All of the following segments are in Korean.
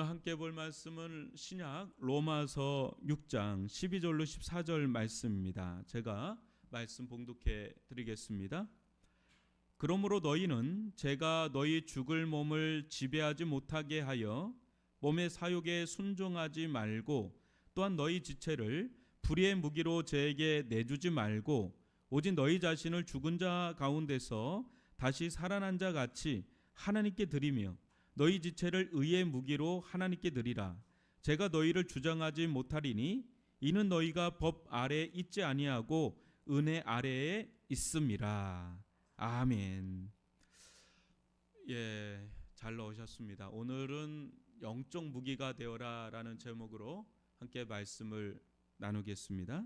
함께 볼 말씀은 신약 로마서 6장 12절로 14절 말씀입니다. 제가 말씀 봉독해 드리겠습니다. 그러므로 너희는 제가 너희 죽을 몸을 지배하지 못하게 하여 몸의 사욕에 순종하지 말고, 또한 너희 지체를 불의의 무기로 저에게 내주지 말고, 오직 너희 자신을 죽은 자 가운데서 다시 살아난 자 같이 하나님께 드리며 너희 지체를 의의 무기로 하나님께 드리라. 제가 너희를 주장하지 못하리니 이는 너희가 법 아래에 있지 아니하고 은혜 아래에 있음이라. 아멘. 예, 잘 넣으셨습니다. 오늘은 영적 무기가 되어라라는 제목으로 함께 말씀을 나누겠습니다.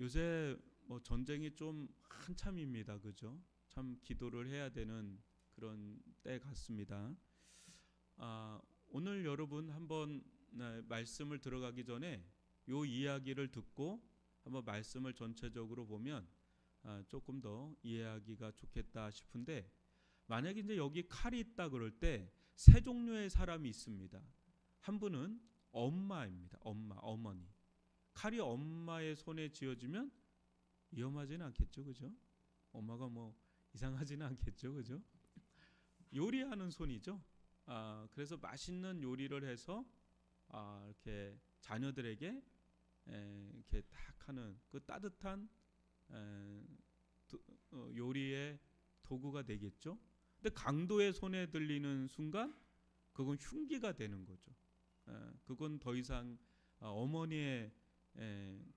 요새 전쟁이 좀 한참입니다, 그죠? 참 기도를 해야 되는 그런 때 같습니다. 오늘 여러분 한번 말씀을 들어가기 전에 요 이야기를 듣고 한번 말씀을 전체적으로 보면 조금 더 이해하기가 좋겠다 싶은데, 만약에 이제 여기 칼이 있다 그럴 때 세 종류의 사람이 있습니다. 한 분은 엄마입니다. 어머니. 칼이 엄마의 손에 쥐어지면 위험하지는 않겠죠, 그죠? 엄마가 이상하지는 않겠죠, 그죠? 요리하는 손이죠. 그래서 맛있는 요리를 해서 이렇게 자녀들에게 이렇게 딱 하는 그 따뜻한 요리의 도구가 되겠죠. 근데 강도의 손에 들리는 순간 그건 흉기가 되는 거죠. 그건 더 이상 어머니의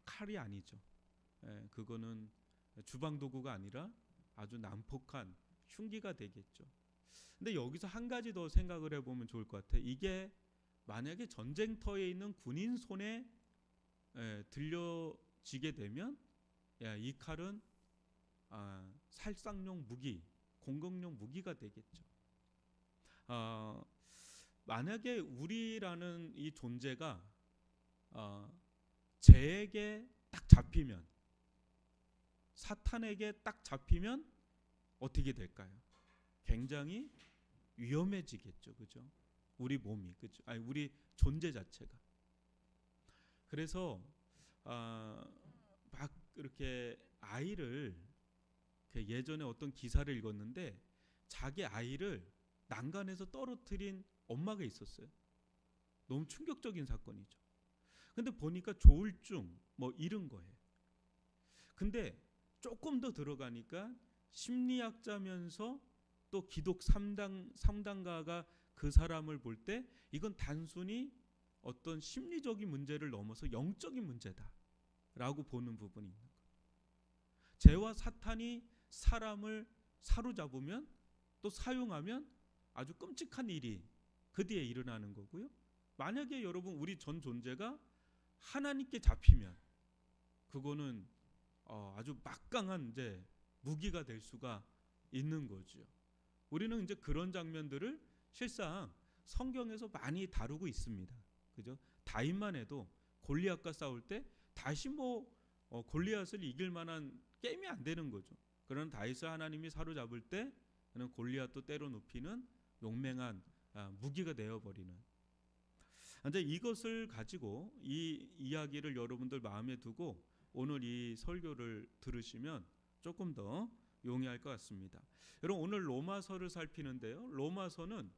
칼이 아니죠. 그거는 주방 도구가 아니라 아주 난폭한 흉기가 되겠죠. 근데 여기서 한 가지 더 생각을 해보면 좋을 것 같아요. 이게 만약에 전쟁터에 있는 군인 손에 들려지게 되면 이 칼은 살상용 무기, 공격용 무기가 되겠죠. 만약에 우리라는 이 존재가 죄에게 딱 잡히면, 사탄에게 딱 잡히면 어떻게 될까요? 굉장히 위험해지겠죠, 그죠? 우리 몸이, 그죠? 우리 존재 자체가. 그래서 막 이렇게 아이를, 예전에 어떤 기사를 읽었는데 자기 아이를 난간에서 떨어뜨린 엄마가 있었어요. 너무 충격적인 사건이죠. 근데 보니까 조울증 이런 거예요. 근데 조금 더 들어가니까 심리학자면서 또 기독 3단가가 그 사람을 볼 때 이건 단순히 어떤 심리적인 문제를 넘어서 영적인 문제다라고 보는 부분이 있는 거예요. 죄와 사탄이 사람을 사로잡으면 또 사용하면 아주 끔찍한 일이 그 뒤에 일어나는 거고요. 만약에 여러분 우리 전 존재가 하나님께 잡히면 그거는 아주 막강한 이제 무기가 될 수가 있는 거죠. 우리는 이제 그런 장면들을 실상 성경에서 많이 다루고 있습니다. 그죠? 다윗만 해도 골리앗과 싸울 때 다시 골리앗을 이길 만한 게임이 안 되는 거죠. 그런 다윗을 하나님이 사로잡을 때 그는 골리앗도 때려 눕히는 용맹한 무기가 되어버리는. 이제 이것을 가지고 이 이야기를 여러분들 마음에 두고 오늘 이 설교를 들으시면 조금 더 용이할 것 같습니다. 여러분 오늘 로마서를 살피는데요. 로마서는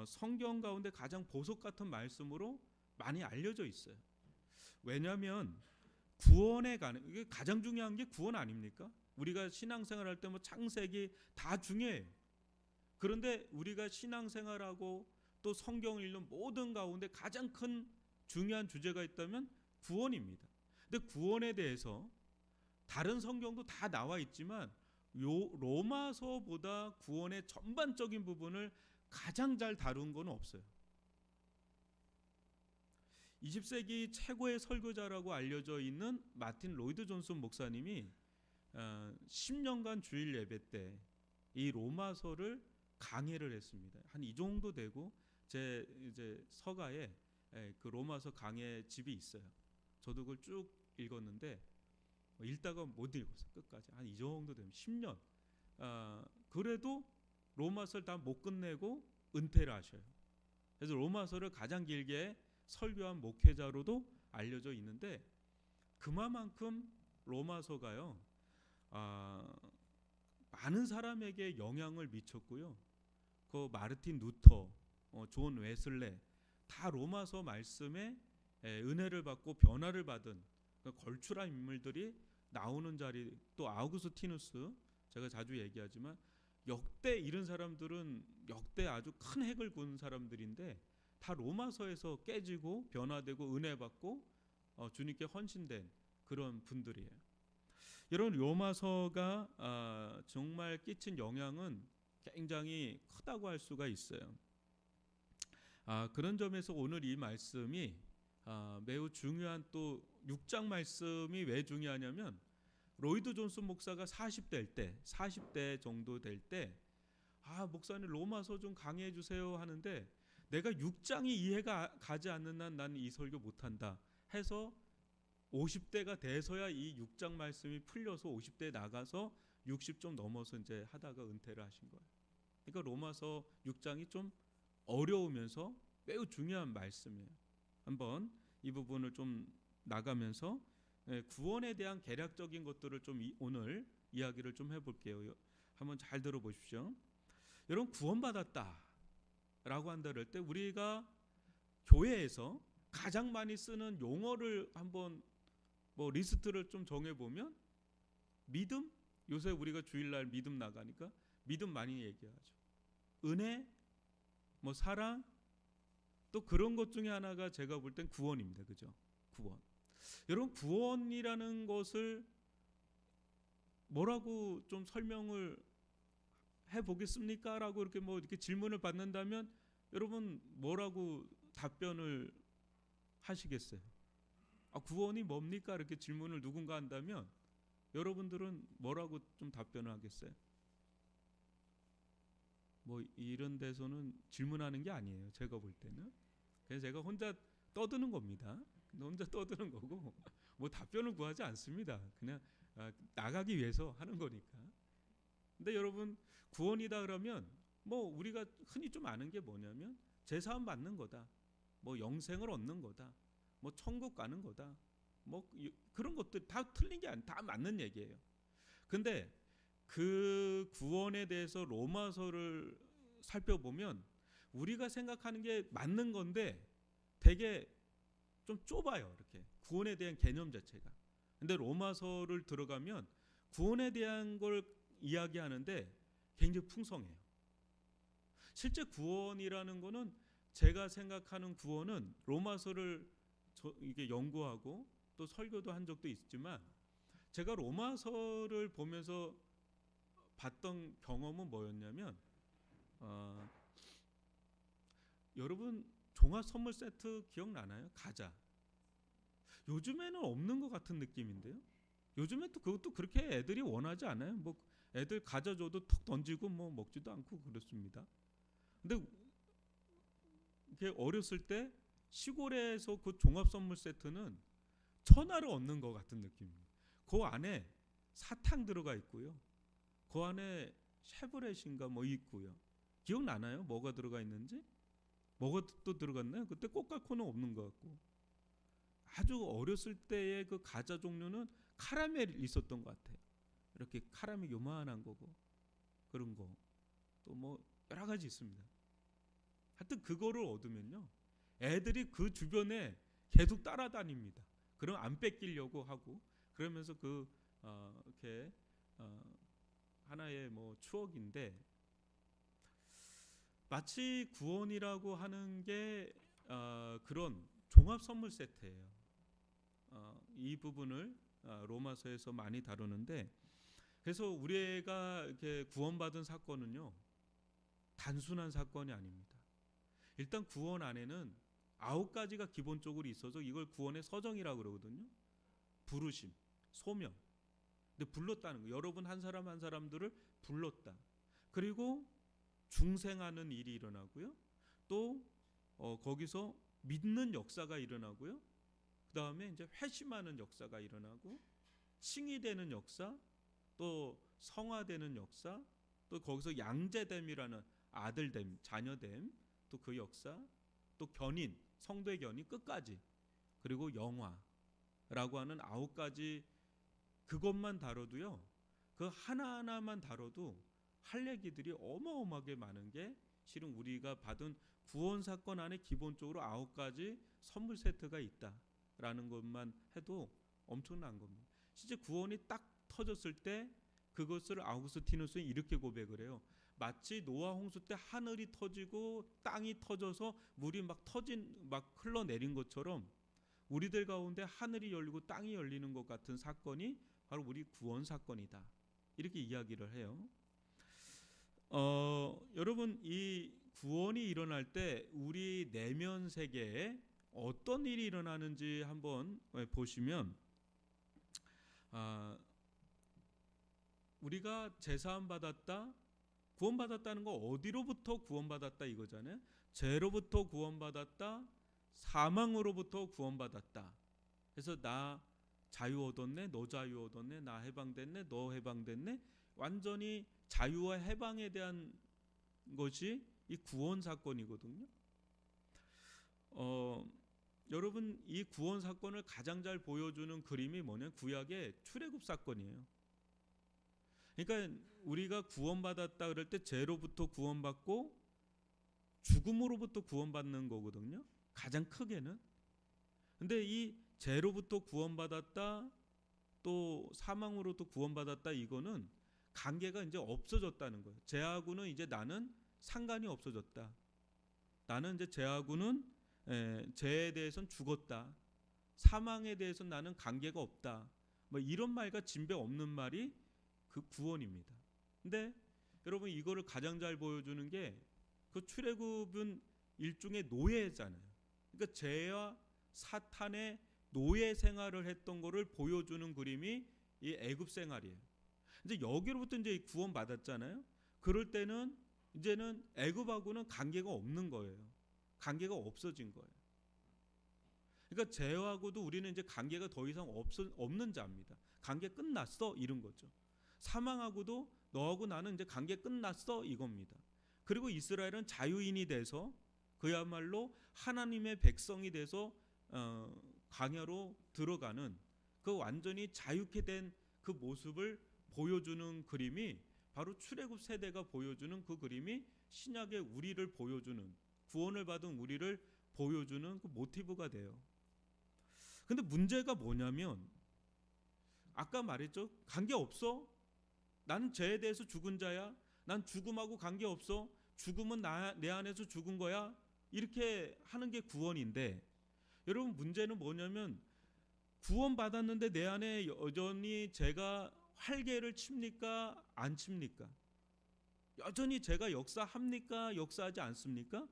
성경 가운데 가장 보석 같은 말씀으로 많이 알려져 있어요. 왜냐하면 구원에 관한, 이게 가장 중요한 게 구원 아닙니까? 우리가 신앙생활할 때 창세기 다 중요해요. 그런데 우리가 신앙생활하고 또 성경을 읽는 모든 가운데 가장 큰 중요한 주제가 있다면 구원입니다. 근데 구원에 대해서 다른 성경도 다 나와 있지만 로마서보다 구원의 전반적인 부분을 가장 잘 다룬 건 없어요. 20세기 최고의 설교자라고 알려져 있는 마틴 로이드 존슨 목사님이 10년간 주일 예배 때 이 로마서를 강해를 했습니다. 한 이 정도 되고 제 이제 서가에 그 로마서 강해 집이 있어요. 저도 그걸 쭉 읽었는데 읽다가 못 읽었어요. 끝까지. 한 이 정도 되면 10년. 그래도 로마서를 다 못 끝내고 은퇴를 하셔요. 그래서 로마서를 가장 길게 설교한 목회자로도 알려져 있는데 그만큼 로마서가요 많은 사람에게 영향을 미쳤고요. 그 마르틴 루터, 존 웨슬레 다 로마서 말씀에 은혜를 받고 변화를 받은 걸출한 인물들이 나오는 자리, 또 아우구스티누스 제가 자주 얘기하지만 역대 이런 사람들은 역대 아주 큰 핵을 그은 사람들인데 다 로마서에서 깨지고 변화되고 은혜 받고 주님께 헌신된 그런 분들이에요. 여러분 로마서가 정말 끼친 영향은 굉장히 크다고 할 수가 있어요. 그런 점에서 오늘 이 말씀이 매우 중요한, 또 6장 말씀이 왜 중요하냐면 로이드 존슨 목사가 40대 정도 될 때 목사님 로마서 좀 강의해 주세요 하는데 내가 6장이 이해가 가지 않는 한 나는 이 설교 못한다 해서 50대가 돼서야 이 6장 말씀이 풀려서 50대 나가서 60 좀 넘어서 이제 하다가 은퇴를 하신 거예요. 그러니까 로마서 6장이 좀 어려우면서 매우 중요한 말씀이에요. 한번 이 부분을 좀 나가면서 구원에 대한 개략적인 것들을 좀 오늘 이야기를 좀 해볼게요. 한번 잘 들어보십시오. 여러분 구원받았다라고 한다 그럴 때 우리가 교회에서 가장 많이 쓰는 용어를 한번 리스트를 좀 정해보면 믿음, 요새 우리가 주일날 믿음 나가니까 믿음 많이 얘기하죠. 은혜, 사랑, 또 그런 것 중에 하나가 제가 볼 땐 구원입니다. 그죠? 구원. 여러분 구원이라는 것을 뭐라고 좀 설명을 해보겠습니까? 라고 이렇게 질문을 받는다면 여러분 뭐라고 답변을 하시겠어요? 구원이 뭡니까? 이렇게 질문을 누군가 한다면 여러분들은 뭐라고 좀 답변을 하겠어요? 이런 데서는 질문하는 게 아니에요. 제가 볼 때는. 그래서 제가 혼자 떠드는 겁니다. 혼자 떠드는 거고 답변을 구하지 않습니다. 그냥 나가기 위해서 하는 거니까. 근데 여러분 구원이다 그러면 우리가 흔히 좀 아는 게 뭐냐면 제사함 받는 거다. 영생을 얻는 거다. 천국 가는 거다. 그런 것들 다 틀린 게 아니에요. 다 맞는 얘기예요. 근데 그 구원에 대해서 로마서를 살펴보면 우리가 생각하는 게 맞는 건데 되게 좀 좁아요. 이렇게 구원에 대한 개념 자체가. 근데 로마서를 들어가면 구원에 대한 걸 이야기하는데 굉장히 풍성해요. 실제 구원이라는 거는 제가 생각하는 구원은 로마서를 이게 연구하고 또 설교도 한 적도 있지만 제가 로마서를 보면서 봤던 경험은 뭐였냐면 여러분 종합 선물 세트 기억나나요? 과자. 요즘에는 없는 것 같은 느낌인데요. 요즘에 또 그것도 그렇게 애들이 원하지 않아요. 애들 과자 줘도 턱 던지고 먹지도 않고 그렇습니다. 근데 이렇게 어렸을 때 시골에서 그 종합 선물 세트는 천하를 얻는 것 같은 느낌입니다. 그 안에 사탕 들어가 있고요. 그 안에 쉐브렛인가 있고요. 기억나나요? 뭐가 들어가 있는지? 뭐가 또 들어갔나요? 그때 꼬깔코는 없는 것 같고. 아주 어렸을 때의 그 과자 종류는 카라멜 있었던 것 같아요. 이렇게 카라멜 요만한 거고 그런 거. 또 여러 가지 있습니다. 하여튼 그거를 얻으면요. 애들이 그 주변에 계속 따라다닙니다. 그럼 안 뺏기려고 하고 그러면서 이렇게 하나의 추억인데 마치 구원이라고 하는 게 그런 종합 선물 세트예요. 이 부분을 로마서에서 많이 다루는데 그래서 우리가 이렇게 구원받은 사건은요 단순한 사건이 아닙니다. 일단 구원 안에는 9가지가 기본적으로 있어서 이걸 구원의 서정이라고 그러거든요. 부르심, 소명. 근데 불렀다는 거. 여러분 한 사람 한 사람들을 불렀다. 그리고 중생하는 일이 일어나고요. 또 거기서 믿는 역사가 일어나고요. 그 다음에 이제 회심하는 역사가 일어나고 칭의되는 역사, 또 성화되는 역사, 또 거기서 양제됨이라는 아들됨, 자녀됨, 또 그 역사, 또 견인, 성도의 견인 끝까지, 그리고 영화라고 하는 9가지, 그것만 다뤄도요, 그 하나하나만 다뤄도 할 얘기들이 어마어마하게 많은 게 실은 우리가 받은 구원 사건 안에 기본적으로 9가지 선물 세트가 있다라는 것만 해도 엄청난 겁니다. 실제 구원이 딱 터졌을 때 그것을 아우구스티누스는 이렇게 고백을 해요. 마치 노아 홍수 때 하늘이 터지고 땅이 터져서 물이 막 흘러내린 것처럼 우리들 가운데 하늘이 열리고 땅이 열리는 것 같은 사건이 바로 우리 구원 사건이다, 이렇게 이야기를 해요. 여러분, 이 구원이 일어날 때 우리 내면 세계에 어떤 일이 일어나는지 한번 보시면, 우리가 제사함 받았다, 구원받았다는 거 어디로부터 구원받았다 이거잖아요. 죄로부터 구원받았다, 사망으로부터 구원받았다. 그래서 나 자유 얻었네, 너 자유 얻었네, 나 해방됐네, 너 해방됐네. 완전히 자유와 해방에 대한 것이 이 구원 사건이거든요. 여러분, 이 구원 사건을 가장 잘 보여주는 그림이 뭐냐? 구약의 출애굽 사건이에요. 그러니까 우리가 구원받았다 그럴 때 죄로부터 구원받고 죽음으로부터 구원받는 거거든요, 가장 크게는. 근데 이 죄로부터 구원받았다, 또 사망으로부터 구원받았다, 이거는 관계가 이제 없어졌다는 거예요. 죄하고는 이제 나는 상관이 없어졌다. 나는 이제 죄하고는 죄에 대해서는 죽었다. 사망에 대해서는 나는 관계가 없다. 뭐 이런 말과 진배 없는 말이 그 구원입니다. 근데 여러분, 이거를 가장 잘 보여주는 게 그 출애굽은 일종의 노예잖아요. 그러니까 죄와 사탄의 노예 생활을 했던 거를 보여주는 그림이 이 애굽 생활이에요. 이제 여기로부터 이제 구원 받았잖아요. 그럴 때는 이제는 애굽하고는 관계가 없는 거예요. 관계가 없어진 거예요. 그러니까 죄하고도 우리는 이제 관계가 더 이상 없는 자입니다. 관계 끝났어, 이런 거죠. 사망하고도 너하고 나는 이제 관계 끝났어, 이겁니다. 그리고 이스라엘은 자유인이 돼서 그야말로 하나님의 백성이 돼서 광야로 들어가는 그 완전히 자유케 된 그 모습을 보여주는 그림이 바로 출애굽 세대가 보여주는 그 그림이 신약의 우리를 보여주는, 구원을 받은 우리를 보여주는 그 모티브가 돼요. 근데 문제가 뭐냐면, 아까 말했죠, 관계없어. 난 죄에 대해서 죽은 자야. 난 죽음하고 관계없어. 죽음은 내 안에서 죽은 거야. 이렇게 하는 게 구원인데, 여러분, 문제는 뭐냐면 구원 받았는데 내 안에 여전히 죄가 활개를 칩니까? 안 칩니까? 여전히 죄가 역사합니까? 역사하지 않습니까?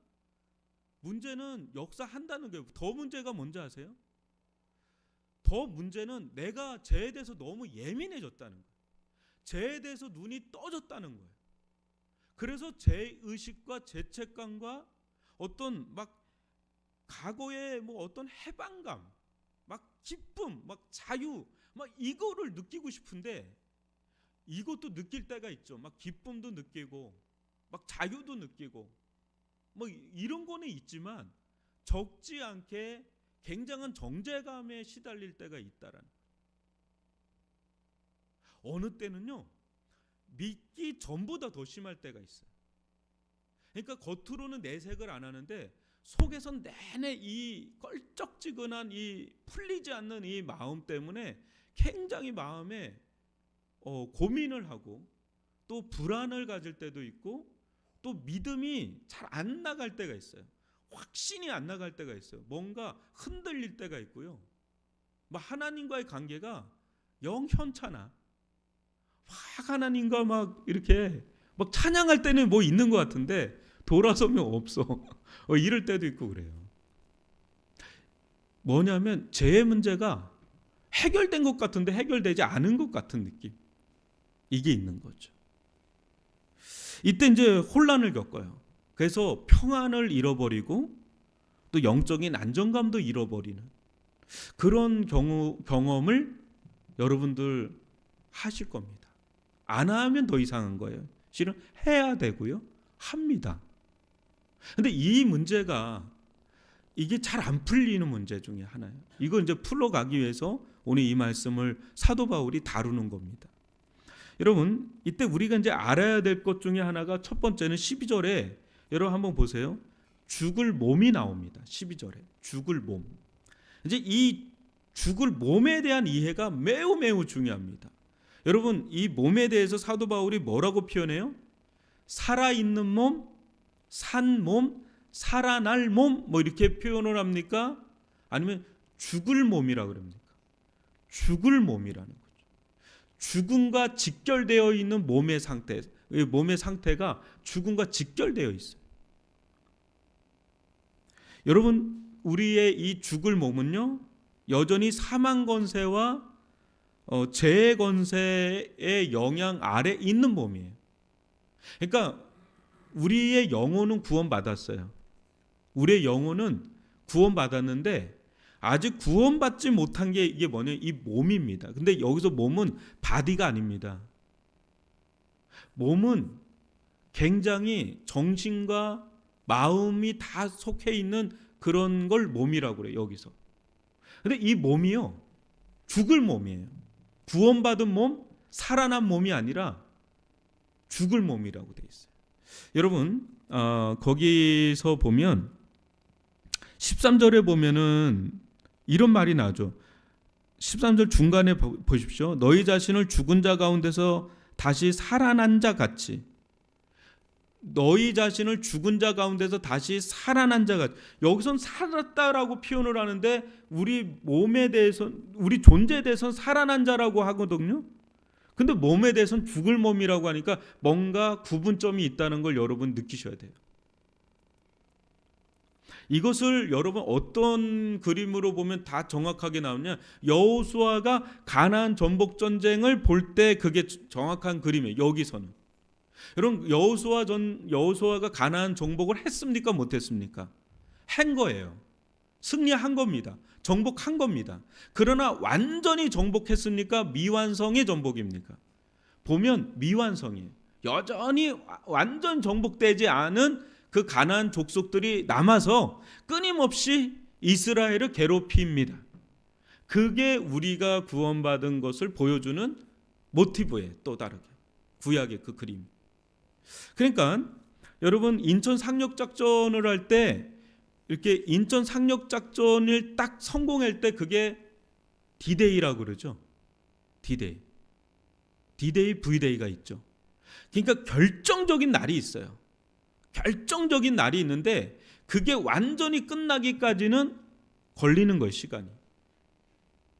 문제는 역사한다는 거예요. 더 문제가 뭔지 아세요? 더 문제는 내가 죄에 대해서 너무 예민해졌다는 거예요. 죄에 대해서 눈이 떠졌다는 거예요. 그래서 죄의식과 죄책감과 어떤 막 과거의 뭐 어떤 해방감, 막 기쁨, 막 자유, 막 이거를 느끼고 싶은데, 이것도 느낄 때가 있죠. 막 기쁨도 느끼고 막 자유도 느끼고 뭐 이런 거는 있지만 적지 않게 굉장한 정죄감에 시달릴 때가 있다라는. 어느 때는요, 믿기 전보다 더 심할 때가 있어요. 그러니까 겉으로는 내색을 안 하는데 속에선 내내 이 껄쩍지근한 이 풀리지 않는 이 마음 때문에 굉장히 마음에 고민을 하고 또 불안을 가질 때도 있고 또 믿음이 잘 안 나갈 때가 있어요. 확신이 안 나갈 때가 있어요. 뭔가 흔들릴 때가 있고요. 막 하나님과의 관계가 영 현찮아. 막 하나님과 막 이렇게 막 찬양할 때는 뭐 있는 것 같은데 돌아서면 없어. 이럴 때도 있고 그래요. 뭐냐면 죄의 문제가 해결된 것 같은데 해결되지 않은 것 같은 느낌, 이게 있는 거죠. 이때 이제 혼란을 겪어요. 그래서 평안을 잃어버리고 또 영적인 안정감도 잃어버리는 그런 경험을 여러분들 하실 겁니다. 안 하면 더 이상한 거예요. 실은 해야 되고요. 합니다. 근데 이 문제가 이게 잘 안 풀리는 문제 중에 하나예요. 이거 이제 풀어가기 위해서 오늘 이 말씀을 사도 바울이 다루는 겁니다. 여러분, 이때 우리가 이제 알아야 될 것 중에 하나가 첫 번째는 12절에 여러분 한번 보세요. 죽을 몸이 나옵니다. 12절에 죽을 몸. 이제 이 죽을 몸에 대한 이해가 매우 매우 중요합니다. 여러분, 이 몸에 대해서 사도 바울이 뭐라고 표현해요? 살아있는 몸, 산 몸, 살아날 몸, 뭐 이렇게 표현을 합니까? 아니면 죽을 몸이라 그럽니까? 죽을 몸이라는 거죠. 죽음과 직결되어 있는 몸의 상태가 죽음과 직결되어 있어요. 여러분, 우리의 이 죽을 몸은요, 여전히 사망 권세와 죄의 권세의 영향 아래 있는 몸이에요. 그러니까 우리의 영혼은 구원받았어요. 우리의 영혼은 구원받았는데 아직 구원받지 못한 게 이게 뭐냐면 이 몸입니다. 근데 여기서 몸은 바디가 아닙니다. 몸은 굉장히 정신과 마음이 다 속해 있는 그런 걸 몸이라고 그래요. 여기서. 근데 이 몸이요, 죽을 몸이에요. 구원받은 몸, 살아난 몸이 아니라 죽을 몸이라고 되어 있어요. 여러분, 거기서 보면 13절에 보면은 이런 말이 나죠. 13절 중간에 보십시오. 너희 자신을 죽은 자 가운데서 다시 살아난 자 같이. 너희 자신을 죽은 자 가운데서 다시 살아난 자 같이. 여기선 살았다라고 표현을 하는데 우리 몸에 대해서, 우리 존재에 대해서는 살아난 자라고 하거든요. 근데 몸에 대해서는 죽을 몸이라고 하니까 뭔가 구분점이 있다는 걸 여러분 느끼셔야 돼요. 이것을 여러분 어떤 그림으로 보면 다 정확하게 나오냐? 여호수아가 가나안 전복 전쟁을 볼 때 그게 정확한 그림이에요. 여기서는. 여러분, 여호수아가 가나안 정복을 했습니까? 못했습니까? 한 거예요. 승리한 겁니다. 정복한 겁니다. 그러나 완전히 정복했습니까? 미완성의 정복입니까? 보면 미완성이에요. 여전히 완전 정복되지 않은 그 가나안 족속들이 남아서 끊임없이 이스라엘을 괴롭힙니다. 그게 우리가 구원받은 것을 보여주는 모티브예요. 또 다르게 구약의 그 그림. 그러니까 여러분, 인천 상륙 작전을 할 때 이렇게 인천 상륙 작전을 딱 성공할 때 그게 D-Day라고 그러죠. D-Day, V-Day가 있죠. 그러니까 결정적인 날이 있어요. 결정적인 날이 있는데 그게 완전히 끝나기까지는 걸리는 거예요, 시간이.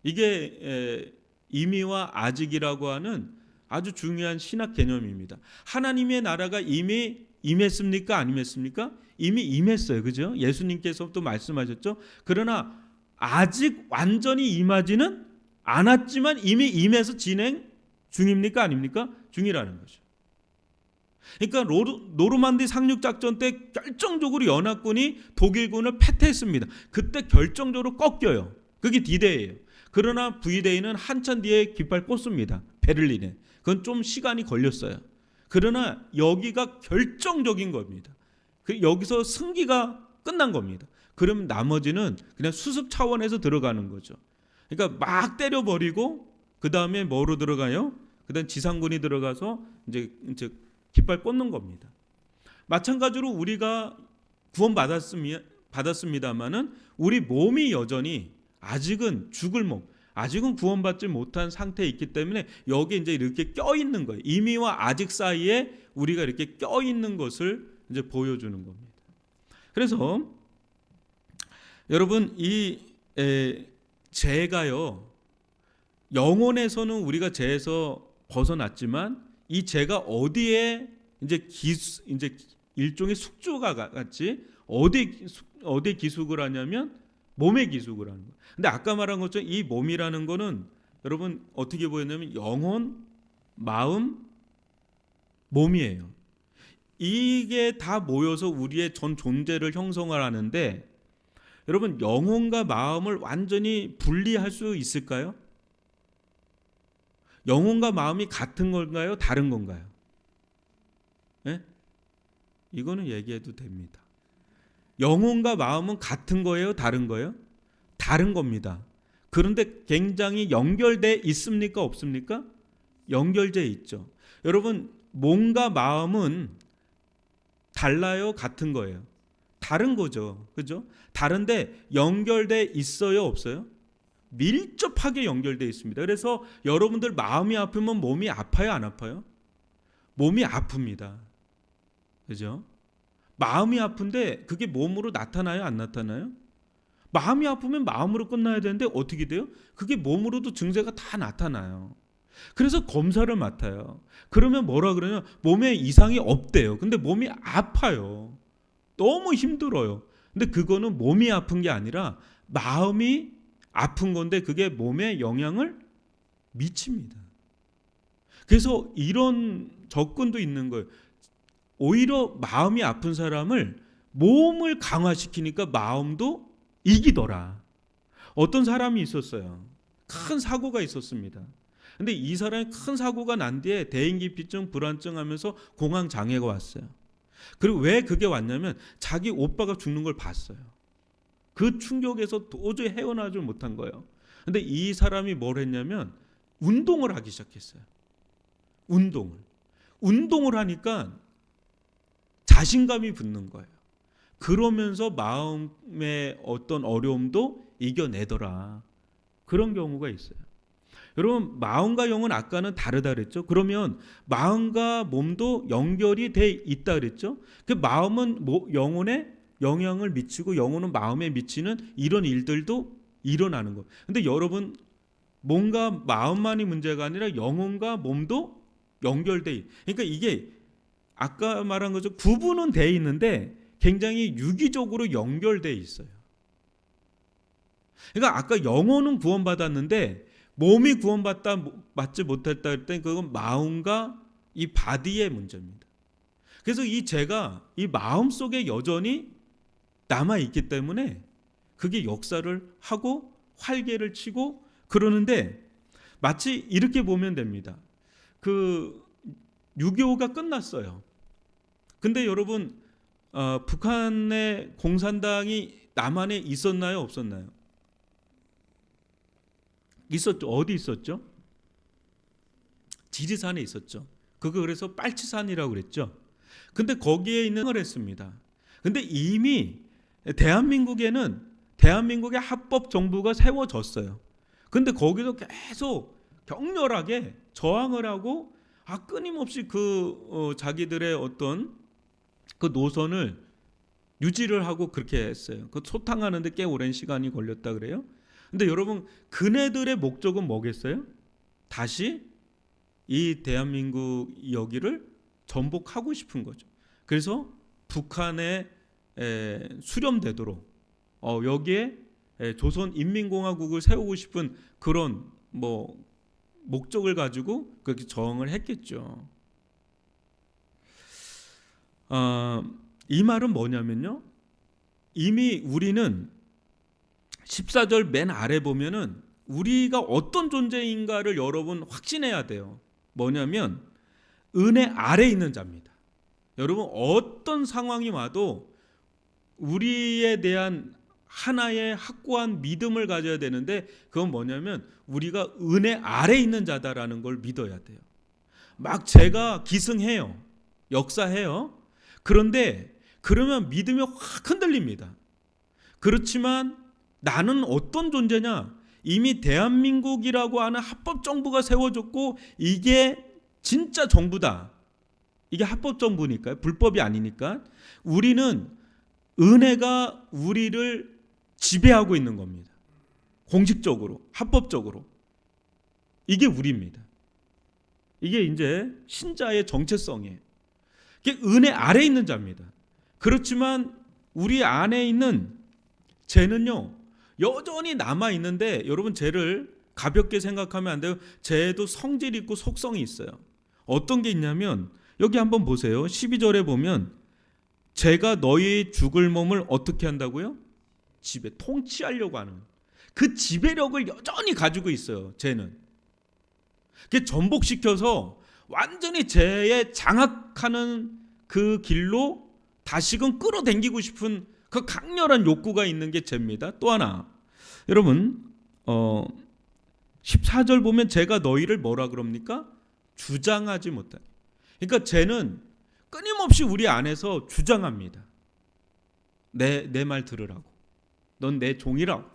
이게 임의와 아직이라고 하는 아주 중요한 신학 개념입니다. 하나님의 나라가 이미 임했습니까? 안 임했습니까? 이미 임했어요. 그죠? 예수님께서도 말씀하셨죠. 그러나 아직 완전히 임하지는 않았지만 이미 임해서 진행 중입니까? 아닙니까? 중이라는 거죠. 그러니까 노르만디 상륙 작전 때 결정적으로 연합군이 독일군을 패퇴했습니다. 그때 결정적으로 꺾여요. 그게 D-Day예요. 그러나 V-Day는 한참 뒤에 깃발 꽂습니다. 베를린에. 그건 좀 시간이 걸렸어요. 그러나 여기가 결정적인 겁니다. 여기서 승기가 끝난 겁니다. 그러면 나머지는 그냥 수습 차원에서 들어가는 거죠. 그러니까 막 때려버리고 그 다음에 뭐로 들어가요? 그다음 지상군이 들어가서 이제 깃발 꽂는 겁니다. 마찬가지로 우리가 구원받았습니다마는 우리 몸이 여전히 아직은 죽을 몸, 아직은 구원받지 못한 상태에 있기 때문에 여기 이제 이렇게 껴 있는 거예요. 임의와 아직 사이에 우리가 이렇게 껴 있는 것을 이제 보여주는 겁니다. 그래서 여러분, 이 죄가요, 영혼에서는 우리가 죄에서 벗어났지만 이 죄가 어디에 이제 일종의 숙주가 같이 어디에 기숙을 하냐면 몸에 기숙을 하는 거예요. 근데 아까 말한 것처럼 이 몸이라는 거는 여러분 어떻게 보였냐면 영혼, 마음, 몸이에요. 이게 다 모여서 우리의 전 존재를 형성을 하는데 여러분, 영혼과 마음을 완전히 분리할 수 있을까요? 영혼과 마음이 같은 건가요? 다른 건가요? 네? 이거는 얘기해도 됩니다. 영혼과 마음은 같은 거예요? 다른 거예요? 다른 겁니다. 그런데 굉장히 연결돼 있습니까? 없습니까? 연결돼 있죠. 여러분, 몸과 마음은 달라요? 같은 거예요? 다른 거죠. 그죠? 다른데 연결돼 있어요? 없어요? 밀접하게 연결돼 있습니다. 그래서 여러분들 마음이 아프면 몸이 아파요? 안 아파요? 몸이 아픕니다. 그죠? 마음이 아픈데 그게 몸으로 나타나요? 안 나타나요? 마음이 아프면 마음으로 끝나야 되는데 어떻게 돼요? 그게 몸으로도 증세가 다 나타나요. 그래서 검사를 맡아요. 그러면 뭐라 그러냐? 몸에 이상이 없대요. 근데 몸이 아파요. 너무 힘들어요. 근데 그거는 몸이 아픈 게 아니라 마음이 아픈 건데 그게 몸에 영향을 미칩니다. 그래서 이런 접근도 있는 거예요. 오히려 마음이 아픈 사람을 몸을 강화시키니까 마음도 이기더라. 어떤 사람이 있었어요. 큰 사고가 있었습니다. 근데 이 사람이 큰 사고가 난 뒤에 대인기피증, 불안증 하면서 공황 장애가 왔어요. 그리고 왜 그게 왔냐면 자기 오빠가 죽는 걸 봤어요. 그 충격에서 도저히 헤어나지 못한 거예요. 근데 이 사람이 뭘 했냐면 운동을 하기 시작했어요. 운동을 하니까 자신감이 붙는 거예요. 그러면서 마음의 어떤 어려움도 이겨내더라. 그런 경우가 있어요. 여러분, 마음과 영은 아까는 다르다 그랬죠. 그러면 마음과 몸도 연결이 돼 있다 그랬죠. 그 마음은 영혼에 영향을 미치고 영혼은 마음에 미치는 이런 일들도 일어나는 거예요. 근데 여러분, 몸과 마음만이 문제가 아니라 영혼과 몸도 연결돼. 그러니까 이게 아까 말한 거죠. 구분은 돼 있는데 굉장히 유기적으로 연결돼 있어요. 그러니까 아까 영혼은 구원받았는데 몸이 구원받지 못했다 할 때 그건 마음과 이 바디의 문제입니다. 그래서 이 죄가 이 마음 속에 여전히 남아 있기 때문에 그게 역사를 하고 활개를 치고 그러는데 마치 이렇게 보면 됩니다. 그 6.25가 끝났어요. 근데 여러분, 북한의 공산당이 남한에 있었나요? 없었나요? 있었죠. 어디 있었죠? 지리산에 있었죠. 그거 그래서 빨치산이라고 그랬죠. 근데 거기에 있는 걸 했습니다. 근데 이미 대한민국의 합법 정부가 세워졌어요. 근데 거기서 계속 격렬하게 저항을 하고 끊임없이 자기들의 어떤 그 노선을 유지를 하고 그렇게 했어요. 그 소탕하는데 꽤 오랜 시간이 걸렸다 그래요. 근데 여러분, 그네들의 목적은 뭐겠어요? 다시 이 대한민국 여기를 전복하고 싶은 거죠. 그래서 북한에 수렴되도록 여기에 조선인민공화국을 세우고 싶은 그런 목적을 가지고 그렇게 저항을 했겠죠. 이 말은 뭐냐면요. 이미 우리는 14절 맨 아래 보면은 우리가 어떤 존재인가를 여러분 확신해야 돼요. 뭐냐면 은혜 아래 있는 자입니다. 여러분, 어떤 상황이 와도 우리에 대한 하나의 확고한 믿음을 가져야 되는데 그건 뭐냐면 우리가 은혜 아래 있는 자다라는 걸 믿어야 돼요. 막 제가 기승해요. 역사해요. 그런데 그러면 믿음이 확 흔들립니다. 그렇지만 나는 어떤 존재냐? 이미 대한민국이라고 하는 합법 정부가 세워졌고 이게 진짜 정부다. 이게 합법 정부니까요. 불법이 아니니까. 우리는 은혜가 우리를 지배하고 있는 겁니다. 공식적으로, 합법적으로. 이게 우리입니다. 이게 이제 신자의 정체성이에요. 이게 은혜 아래 있는 자입니다. 그렇지만 우리 안에 있는 죄는요, 여전히 남아 있는데 여러분, 죄를 가볍게 생각하면 안 돼요. 죄도 성질이 있고 속성이 있어요. 어떤 게 있냐면 여기 한번 보세요. 12절에 보면 죄가 너희 죽을 몸을 어떻게 한다고요? 통치하려고 하는 그 지배력을 여전히 가지고 있어요. 죄는 그게 전복시켜서 완전히 죄에 장악하는 그 길로 다시금 끌어당기고 싶은 그 강렬한 욕구가 있는 게 죄입니다. 또 하나, 여러분 14절 보면 제가 너희를 뭐라 그럽니까? 주장하지 못하게. 그러니까 죄는 끊임없이 우리 안에서 주장합니다. 내 말 들으라고. 넌 내 종이라고.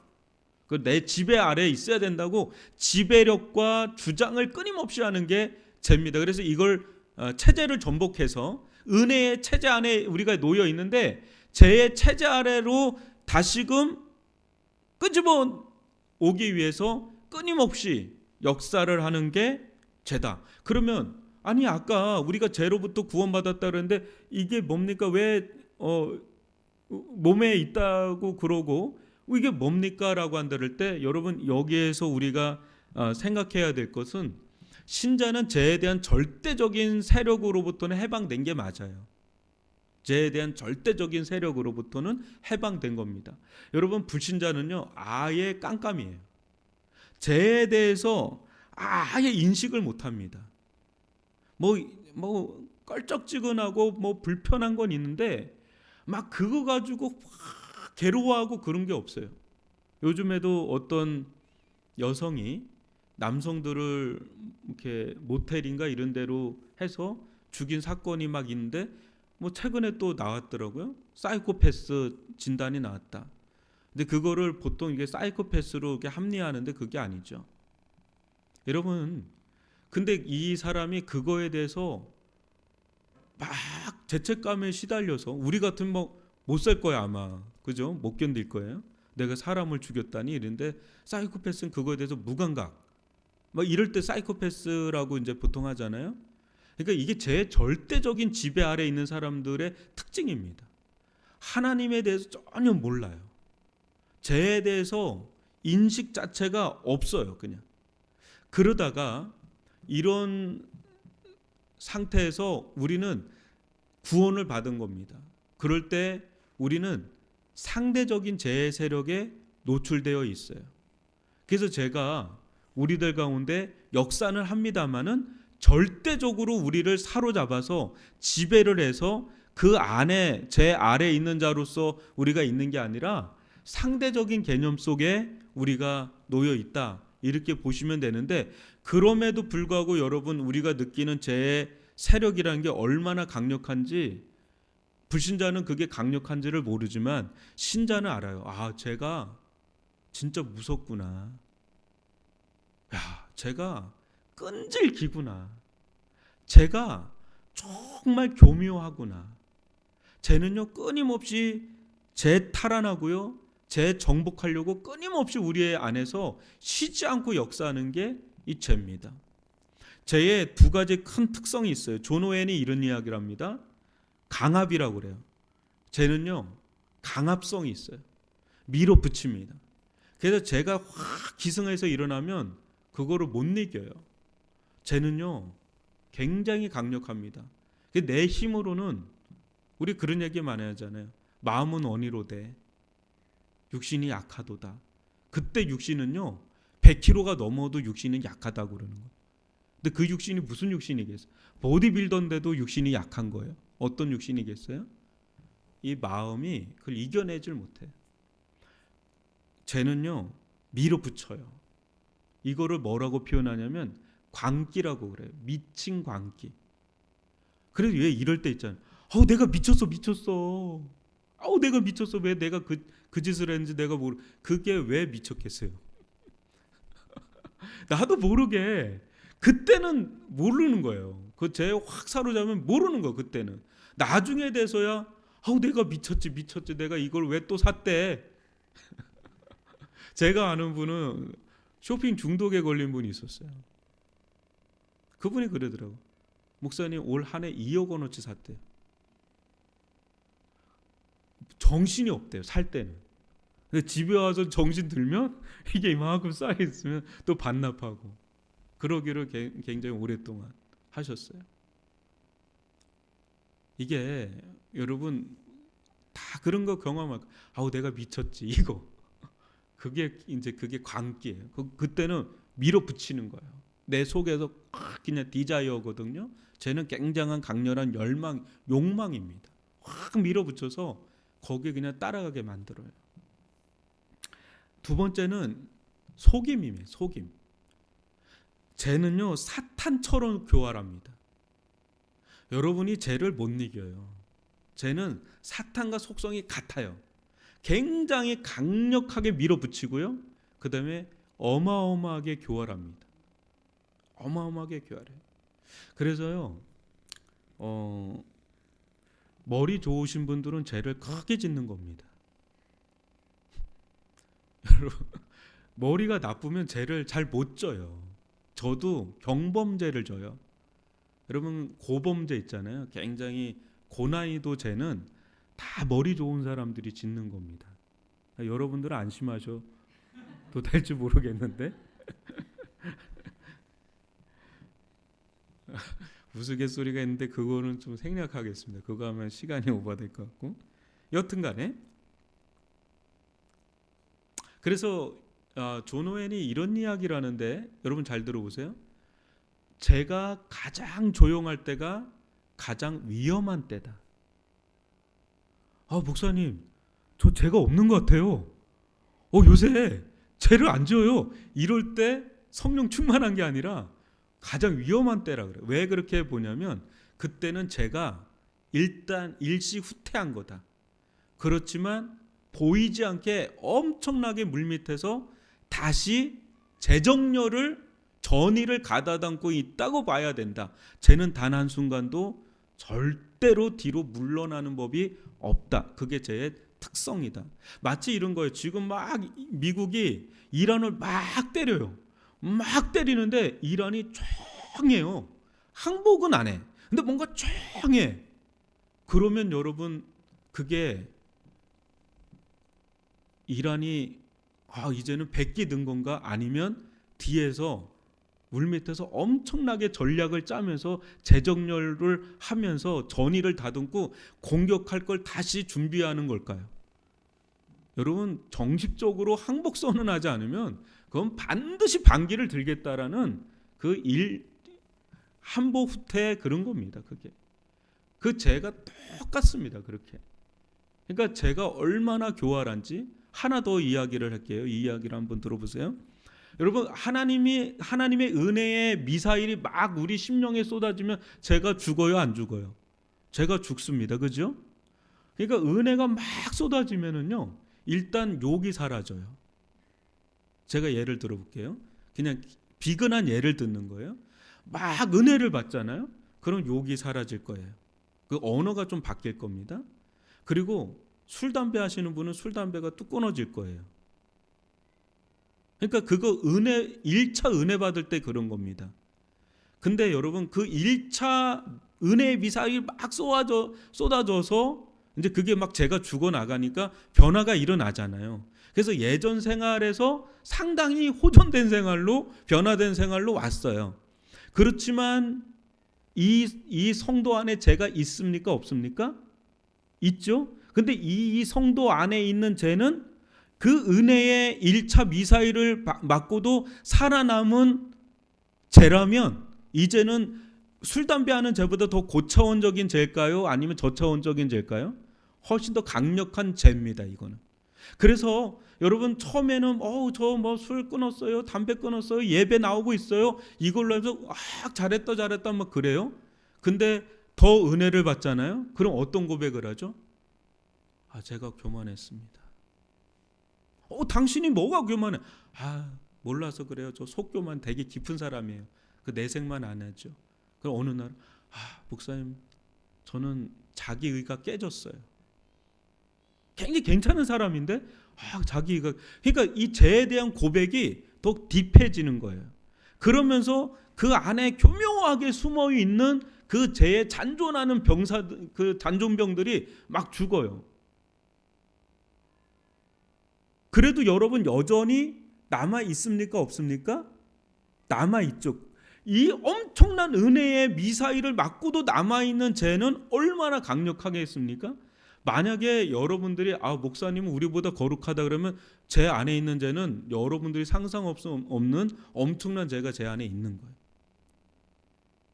내 지배 아래에 있어야 된다고 지배력과 주장을 끊임없이 하는 게 죄입니다. 그래서 이걸 체제를 전복해서 은혜의 체제 안에 우리가 놓여 있는데 죄의 체제 아래로 다시금 끄집어 오기 위해서 끊임없이 역사를 하는 게 죄다. 그러면 아니 아까 우리가 죄로부터 구원받았다 그랬는데 이게 뭡니까? 왜 몸에 있다고 그러고 이게 뭡니까? 라고 한들 때 여러분 여기에서 우리가 생각해야 될 것은 신자는 죄에 대한 절대적인 세력으로부터는 해방된 게 맞아요. 죄에 대한 절대적인 세력으로부터는 해방된 겁니다. 여러분 불신자는요 아예 깜깜이에요. 죄에 대해서 아예 인식을 못합니다. 뭐 껄쩍지근하고 뭐 불편한 건 있는데 막 그거 가지고 막 괴로워하고 그런 게 없어요. 요즘에도 어떤 여성이 남성들을 이렇게 모텔인가 이런 데로 해서 죽인 사건이 막 있는데 뭐 최근에 또 나왔더라고요. 사이코패스 진단이 나왔다. 근데 그거를 보통 이게 사이코패스로 이렇게 합리화하는데 그게 아니죠. 여러분, 근데 이 사람이 그거에 대해서 막 죄책감에 시달려서 우리 같으면 뭐 못 살 거야 아마. 그죠? 못 견딜 거예요. 내가 사람을 죽였다니 이런데 사이코패스는 그거에 대해서 무감각. 막 이럴 때 사이코패스라고 이제 보통 하잖아요. 그러니까 이게 제 절대적인 지배 아래 있는 사람들의 특징입니다. 하나님에 대해서 전혀 몰라요. 죄에 대해서 인식 자체가 없어요. 그냥 그러다가 이런 상태에서 우리는 구원을 받은 겁니다. 그럴 때 우리는 상대적인 죄의 세력에 노출되어 있어요. 그래서 제가 우리들 가운데 역사는 합니다마는 절대적으로 우리를 사로잡아서 지배를 해서 그 안에 제 아래에 있는 자로서 우리가 있는 게 아니라 상대적인 개념 속에 우리가 놓여 있다. 이렇게 보시면 되는데 그럼에도 불구하고 여러분 우리가 느끼는 죄의 세력이라는 게 얼마나 강력한지 불신자는 그게 강력한지를 모르지만 신자는 알아요. 아, 죄가 진짜 무섭구나. 야, 죄가 끈질기구나. 죄가 정말 교묘하구나. 죄는요 끊임없이 죄 탈환하고요, 죄 정복하려고 끊임없이 우리 안에서 쉬지 않고 역사하는 게 이 죄입니다. 죄의 두 가지 큰 특성이 있어요. 존 오웬이 이런 이야기를 합니다. 강압이라고 그래요. 죄는요 강압성이 있어요. 밀어붙입니다. 그래서 죄가 확 기승해서 일어나면 그거를 못 이겨요. 죄는요 굉장히 강력합니다. 내 힘으로는 우리 그런 얘기 많이 하잖아요. 마음은 원이로되 육신이 약하도다. 그때 육신은요 100kg가 넘어도 육신은 약하다고 그러는 거예요. 근데 그 육신이 무슨 육신이겠어요? 보디빌더인데도 육신이 약한 거예요. 어떤 육신이겠어요? 이 마음이 그걸 이겨내질 못해요. 죄는요 밀어붙여요. 이거를 뭐라고 표현하냐면 광기라고 그래요. 미친 광기. 그래서 왜 이럴 때 있잖아요. 내가 미쳤어. 내가 미쳤어. 왜 내가 그 짓을 했는지 내가 모르. 그게 왜 미쳤겠어요? 나도 모르게 그때는 모르는 거예요. 그 죄에 확 사로잡으면 모르는 거. 그때는 나중에 돼서야 내가 미쳤지. 내가 이걸 왜 또 샀대. 제가 아는 분은 쇼핑 중독에 걸린 분이 있었어요. 그분이 그러더라고. 목사님 올 한 해 2억 원어치 샀대요. 정신이 없대요. 살 때는. 근데 집에 와서 정신 들면 이게 이만큼 쌓여 있으면 또 반납하고 그러기를 굉장히 오랫동안 하셨어요. 이게 여러분 다 그런 거 경험할 내가 미쳤지 이거. 그게 광기예요. 그때는 밀어붙이는 거예요. 내 속에서 그냥 디자이어거든요. 쟤는 굉장한 강렬한 욕망입니다. 확 밀어붙여서 거기에 그냥 따라가게 만들어요. 두 번째는 속임이에요. 속임. 죄는요 사탄처럼 교활합니다. 여러분이 죄를 못 이겨요. 죄는 사탄과 속성이 같아요. 굉장히 강력하게 밀어붙이고요. 그 다음에 어마어마하게 교활합니다. 어마어마하게 교활해요. 그래서요 머리 좋으신 분들은 죄를 크게 짓는 겁니다. 여러분 머리가 나쁘면 죄를 잘 못 져요. 저도 경범죄를 져요. 여러분 고범죄 있잖아요. 굉장히 고난이도 죄는 다 머리 좋은 사람들이 짓는 겁니다. 여러분들은 안심하셔도 될지 모르겠는데 우스갯소리가 있는데 그거는 좀 생략하겠습니다. 그거 하면 시간이 오버될 것 같고 여튼간에 그래서 존 오웬이 이런 이야기를 하는데 여러분 잘 들어보세요. 제가 가장 조용할 때가 가장 위험한 때다. 목사님 저 죄가 없는 것 같아요. 요새 죄를 안 지어요. 이럴 때 성령 충만한 게 아니라 가장 위험한 때라 그래요. 왜 그렇게 보냐면 그때는 죄가 일단 일시후퇴한 거다. 그렇지만 보이지 않게 엄청나게 물밑에서 다시 재정렬을 전의를 가다듬고 있다고 봐야 된다. 죄는 단 한순간도 절대로 뒤로 물러나는 법이 없다. 그게 죄의 특성이다. 마치 이런 거예요. 지금 막 미국이 이란을 막 때려요. 막 때리는데 이란이 쫙해요. 항복은 안 해. 근데 뭔가 쫙해. 그러면 여러분 그게 이란이 이제는 백기 든 건가? 아니면 뒤에서 물밑에서 엄청나게 전략을 짜면서 재정렬을 하면서 전의를 다듬고 공격할 걸 다시 준비하는 걸까요? 여러분 정식적으로 항복 선언하지 않으면 그건 반드시 반기를 들겠다라는 그 항복 후퇴 그런 겁니다. 그게 그 죄가 똑같습니다. 그렇게. 그러니까 죄가 얼마나 교활한지 하나 더 이야기를 할게요. 이 이야기를 한번 들어보세요. 여러분 하나님의 은혜의 미사일이 막 우리 심령에 쏟아지면 죄가 죽어요, 안 죽어요? 죄가 죽습니다. 그죠? 그러니까 은혜가 막 쏟아지면은요 일단 욕이 사라져요. 제가 예를 들어볼게요. 그냥 비근한 예를 듣는 거예요. 막 은혜를 받잖아요. 그럼 욕이 사라질 거예요. 그 언어가 좀 바뀔 겁니다. 그리고 술 담배 하시는 분은 술 담배가 뚝 끊어질 거예요. 그러니까 그거 1차 은혜 받을 때 그런 겁니다. 근데 여러분 그 1차 은혜의 미사일이 막 쏟아져서 이제 그게 막 제가 죽어나가니까 변화가 일어나잖아요. 그래서 예전 생활에서 상당히 호전된 생활로 변화된 생활로 왔어요. 그렇지만 이 성도 안에 죄가 있습니까? 없습니까? 있죠. 근데 이 성도 안에 있는 죄는 그 은혜의 1차 미사일을 맞고도 살아남은 죄라면 이제는 술, 담배 하는 죄보다 더 고차원적인 죄일까요? 아니면 저차원적인 죄일까요? 훨씬 더 강력한 죄입니다. 이거는. 그래서 여러분 처음에는 저 뭐 술 끊었어요, 담배 끊었어요, 예배 나오고 있어요. 이걸로 해서 잘했다 막 그래요. 근데 더 은혜를 받잖아요. 그럼 어떤 고백을 하죠? 제가 교만했습니다. 당신이 뭐가 교만해? 몰라서 그래요. 저 속교만 되게 깊은 사람이에요. 그 내색만 안 하죠. 그럼 어느 날 목사님 저는 자기의가 깨졌어요. 굉장히 괜찮은 사람인데 자기의가 그러니까 이 죄에 대한 고백이 더 딥해지는 거예요. 그러면서 그 안에 교묘하게 숨어 있는 그 죄에 잔존하는 그 잔존병들이 막 죽어요. 그래도 여러분 여전히 남아 있습니까? 없습니까? 남아 있죠. 이 엄청난 은혜의 미사일을 맞고도 남아 있는 죄는 얼마나 강력하겠습니까? 만약에 여러분들이 목사님은 우리보다 거룩하다 그러면 제 안에 있는 죄는 여러분들이 상상 없는 엄청난 죄가 제 안에 있는 거예요.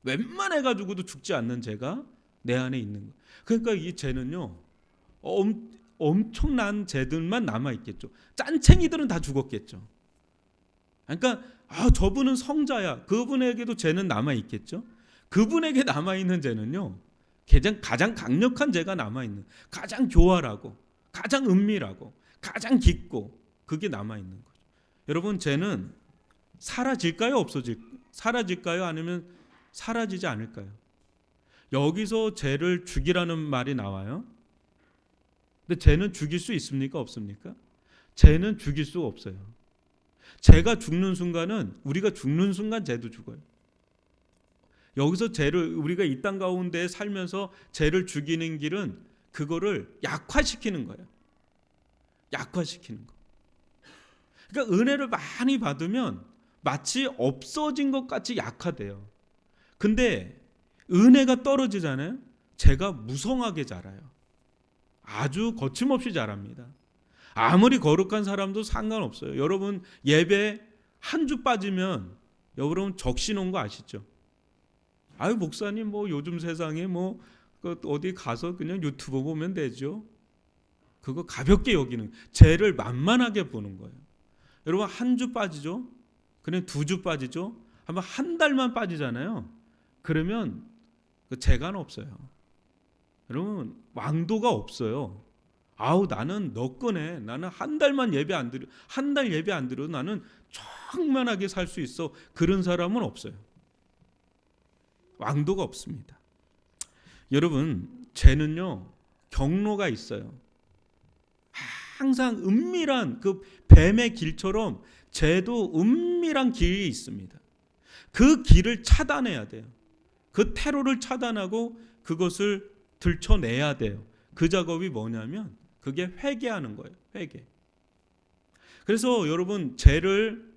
웬만해 가지고도 죽지 않는 죄가 내 안에 있는 거. 그러니까 이 죄는요, 엄청난 죄들만 남아 있겠죠. 짠챙이들은 다 죽었겠죠. 그러니까 저분은 성자야. 그분에게도 죄는 남아 있겠죠. 그분에게 남아 있는 죄는요, 가장 강력한 죄가 남아 있는, 가장 교활하고, 가장 은밀하고, 가장 깊고, 그게 남아 있는 거죠. 여러분, 죄는 사라질까요? 사라질까요? 아니면 사라지지 않을까요? 여기서 죄를 죽이라는 말이 나와요. 근데 죄는 죽일 수 있습니까? 없습니까? 죄는 죽일 수가 없어요. 죄가 죽는 순간은, 우리가 죽는 순간 죄도 죽어요. 여기서 우리가 이 땅 가운데 살면서 죄를 죽이는 길은 그거를 약화시키는 거예요. 약화시키는 거. 그러니까 은혜를 많이 받으면 마치 없어진 것 같이 약화돼요. 근데 은혜가 떨어지잖아요. 죄가 무성하게 자라요. 아주 거침없이 자랍니다. 아무리 거룩한 사람도 상관없어요. 여러분, 예배 한 주 빠지면 여러분 적신 거 아시죠? 아유, 목사님 요즘 세상에 어디 가서 그냥 유튜브 보면 되죠. 그거 가볍게 여기는, 죄를 만만하게 보는 거예요. 여러분, 한 주 빠지죠? 그냥 2주 빠지죠? 한 달만 빠지잖아요. 그러면 그 죄가 없어요. 여러분, 왕도가 없어요. 나는 너꺼네. 나는 한 달만 예배 안 드려, 한 달 예배 안 드려도 나는 청만하게 살 수 있어. 그런 사람은 없어요. 왕도가 없습니다. 여러분, 죄는요, 경로가 있어요. 항상 은밀한 그 뱀의 길처럼 죄도 은밀한 길이 있습니다. 그 길을 차단해야 돼요. 그 테러를 차단하고 그것을 들춰내야 돼요. 그 작업이 뭐냐면 그게 회개하는 거예요. 회개. 그래서 여러분, 죄를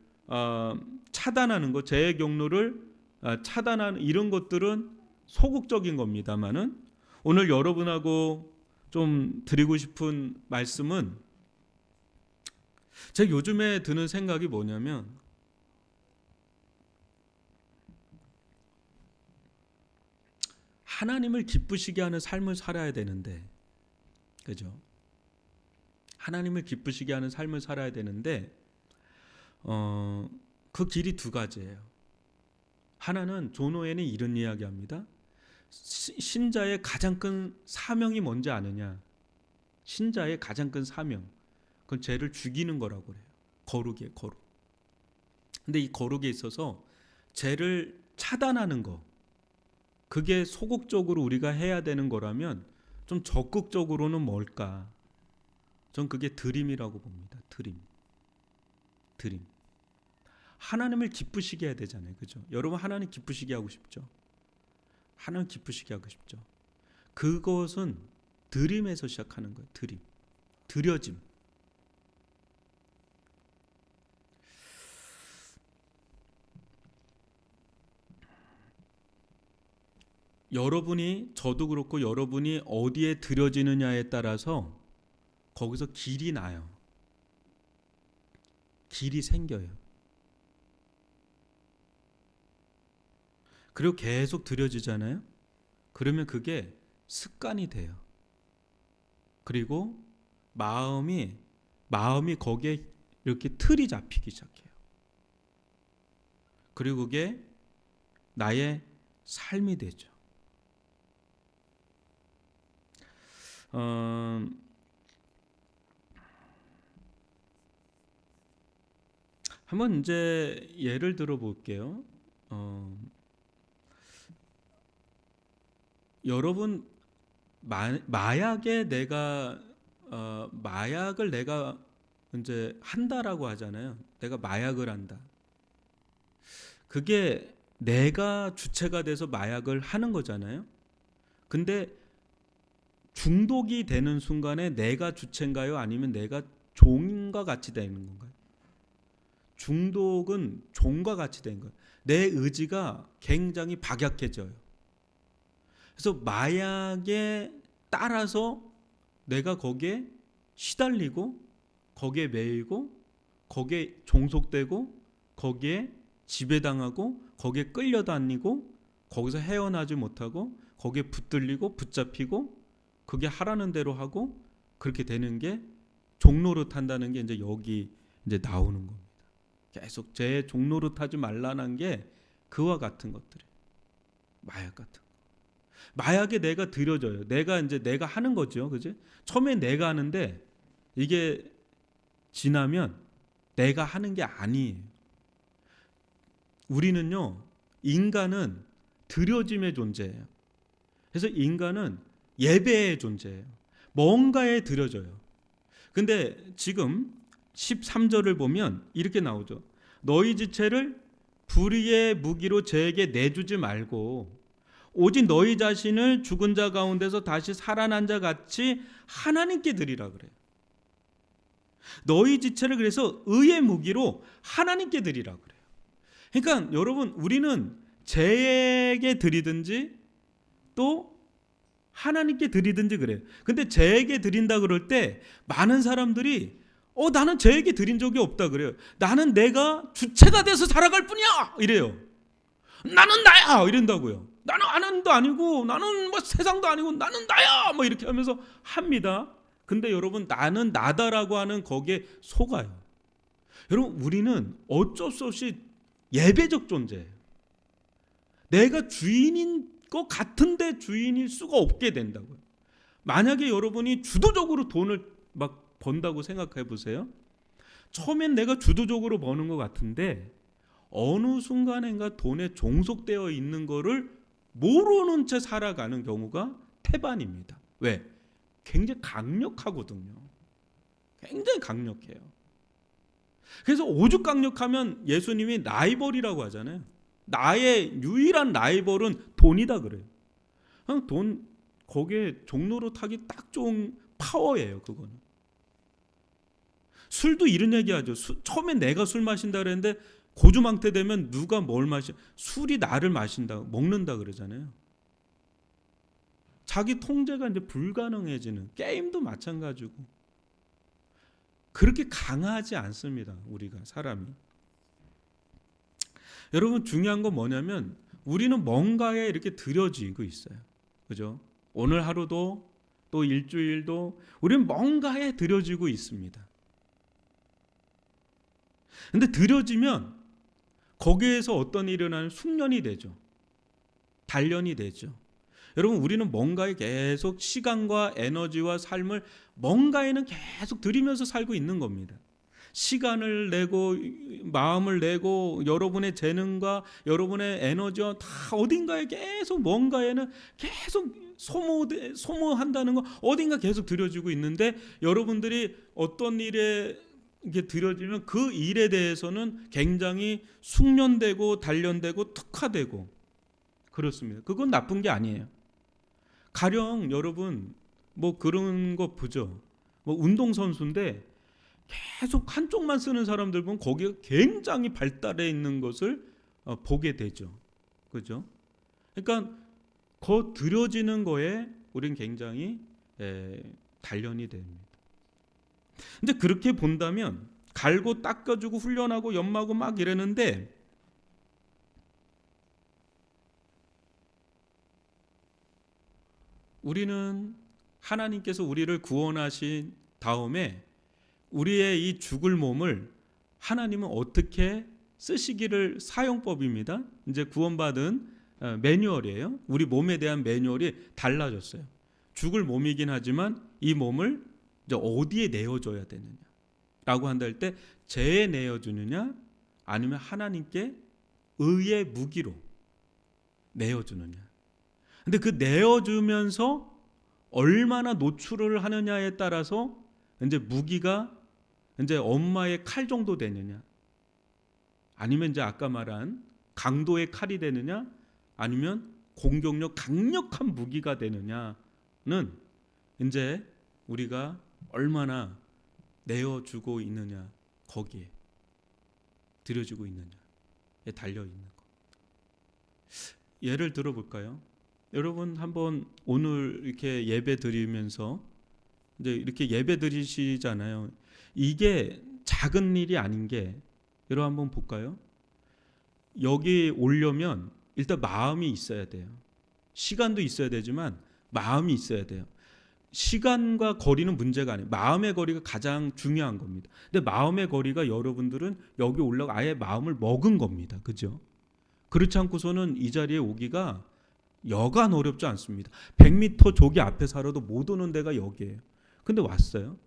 차단하는 것, 죄의 경로를 차단하는 이런 것들은 소극적인 겁니다만은, 오늘 여러분하고 좀 드리고 싶은 말씀은, 제가 요즘에 드는 생각이 뭐냐면, 하나님을 기쁘시게 하는 삶을 살아야 되는데, 그죠? 하나님을 기쁘시게 하는 삶을 살아야 되는데, 그 길이 2가지예요. 하나는 존 오웬이 이런 이야기합니다. 신자의 가장 큰 사명이 뭔지 아느냐? 신자의 가장 큰 사명, 그건 죄를 죽이는 거라고 그래요. 거룩이에요, 거룩. 근데 이 거룩에 있어서 죄를 차단하는 거, 그게 소극적으로 우리가 해야 되는 거라면 좀 적극적으로는 뭘까? 전 그게 드림이라고 봅니다. 드림. 하나님을 기쁘시게 해야 되잖아요. 그죠? 여러분, 하나님 기쁘시게 하고 싶죠? 하나님 기쁘시게 하고 싶죠? 그것은 드림에서 시작하는 거예요. 드려짐. 여러분이, 저도 그렇고 여러분이 어디에 드려지느냐에 따라서 거기서 길이 나요. 길이 생겨요. 그리고 계속 드려지잖아요. 그러면 그게 습관이 돼요. 그리고 마음이 거기에 이렇게 틀이 잡히기 시작해요. 그리고 그게 나의 삶이 되죠. 한번 이제 예를 들어 볼게요. 여러분, 마약을 내가 이제 한다라고 하잖아요. 내가 마약을 한다. 그게 내가 주체가 돼서 마약을 하는 거잖아요. 근데 중독이 되는 순간에 내가 주체인가요? 아니면 내가 종과 같이 되는 건가요? 중독은 종과 같이 되는 거예요. 내 의지가 굉장히 박약해져요. 그래서 마약에 따라서 내가 거기에 시달리고, 거기에 매이고, 거기에 종속되고, 거기에 지배당하고, 거기에 끌려다니고, 거기서 헤어나지 못하고, 거기에 붙들리고 붙잡히고 그게 하라는 대로 하고 그렇게 되는 게 종노릇 한다는 게 이제 여기 이제 나오는 겁니다. 계속 제 종노릇 하지 말라는 게 그와 같은 것들이에요. 마약 같은 거. 마약에 내가 들여져요. 내가 하는 거죠. 그지? 처음에 내가 하는데 이게 지나면 내가 하는 게 아니에요. 우리는요, 인간은 들여짐의 존재예요. 그래서 인간은 예배의 존재예요. 뭔가에 들여져요. 근데 지금 13절을 보면 이렇게 나오죠. 너희 지체를 불의의 무기로 저에게 내주지 말고 오직 너희 자신을 죽은 자 가운데서 다시 살아난 자 같이 하나님께 드리라 그래요. 너희 지체를 그래서 의의 무기로 하나님께 드리라 그래요. 그러니까 여러분, 우리는 제에게 드리든지 또 하나님께 드리든지 그래요. 근데 제에게 드린다 그럴 때 많은 사람들이 나는 제에게 드린 적이 없다 그래요. 나는 내가 주체가 돼서 살아갈 뿐이야 이래요. 나는 나야 이런다고요. 나는 아는도 아니고 나는 뭐 세상도 아니고 나는 나야 뭐 이렇게 하면서 합니다. 근데 여러분, 나는 나다라고 하는 거기에 속아요. 여러분, 우리는 어쩔 수 없이 예배적 존재예요. 내가 주인인 것 같은데 주인일 수가 없게 된다고요. 만약에 여러분이 주도적으로 돈을 막 번다고 생각해 보세요. 처음엔 내가 주도적으로 버는 것 같은데 어느 순간인가 돈에 종속되어 있는 거를 모르는 채 살아가는 경우가 태반입니다. 왜? 굉장히 강력하거든요. 굉장히 강력해요. 그래서 오죽 강력하면 예수님이 라이벌이라고 하잖아요. 나의 유일한 라이벌은 돈이다 그래요. 돈, 거기에 종로로 타기 딱 좋은 파워예요. 그거는. 술도 이런 얘기하죠. 처음에 내가 술 마신다 그랬는데 고주망태 되면 누가 뭘 마셔? 술이 나를 마신다, 먹는다 그러잖아요. 자기 통제가 이제 불가능해지는, 게임도 마찬가지고 그렇게 강하지 않습니다. 우리가 사람이. 여러분, 중요한 건 뭐냐면 우리는 뭔가에 이렇게 들여지고 있어요. 그죠? 오늘 하루도 또 일주일도 우리는 뭔가에 들여지고 있습니다. 근데 들여지면 거기에서 어떤 일이 일어나는 숙련이 되죠. 단련이 되죠. 여러분, 우리는 뭔가에 계속 시간과 에너지와 삶을 뭔가에는 계속 들이면서 살고 있는 겁니다. 시간을 내고 마음을 내고 여러분의 재능과 여러분의 에너지와 다 어딘가에 계속 뭔가에는 계속 소모한다는 거 어딘가 계속 들여지고 있는데 여러분들이 어떤 일에 이게 들여지면 그 일에 대해서는 굉장히 숙련되고 단련되고 특화되고 그렇습니다. 그건 나쁜 게 아니에요. 가령 여러분 뭐 그런 거 보죠. 뭐 운동선수인데 계속 한쪽만 쓰는 사람들 보면 거기에 굉장히 발달해 있는 것을 보게 되죠. 그죠? 그러니까 그 들여지는 거에 우린 굉장히 단련이 됩니다. 근데 그렇게 본다면 갈고 닦아주고 훈련하고 연마하고 막 이러는데 우리는 하나님께서 우리를 구원하신 다음에 우리의 이 죽을 몸을 하나님은 어떻게 쓰시기를 사용법입니다. 이제 구원받은 매뉴얼이에요. 우리 몸에 대한 매뉴얼이 달라졌어요. 죽을 몸이긴 하지만 이 몸을 이제 어디에 내어줘야 되느냐라고 한다 할 때 죄에 내어주느냐 아니면 하나님께 의의 무기로 내어주느냐. 근데 그 내어주면서 얼마나 노출을 하느냐에 따라서 이제 무기가 이제 엄마의 칼 정도 되느냐 아니면 이제 아까 말한 강도의 칼이 되느냐 아니면 공격력 강력한 무기가 되느냐는 이제 우리가 얼마나 내어주고 있느냐 거기에 들여주고 있느냐에 달려 있는 거. 예를 들어 볼까요? 여러분 한번 오늘 이렇게 예배 드리면서 이제 이렇게 예배 드리시잖아요. 이게 작은 일이 아닌 게 여러분 한번 볼까요? 여기 오려면 일단 마음이 있어야 돼요. 시간도 있어야 되지만 마음이 있어야 돼요. 시간과 거리는 문제가 아니에요. 마음의 거리가 가장 중요한 겁니다. 근데 마음의 거리가 여러분들은 여기 올라가 아예 마음을 먹은 겁니다. 그죠? 그렇지 않고서는 이 자리에 오기가 여간 어렵지 않습니다. 100m 저기 앞에 살아도 못 오는 데가 여기예요. 근데 왔어요.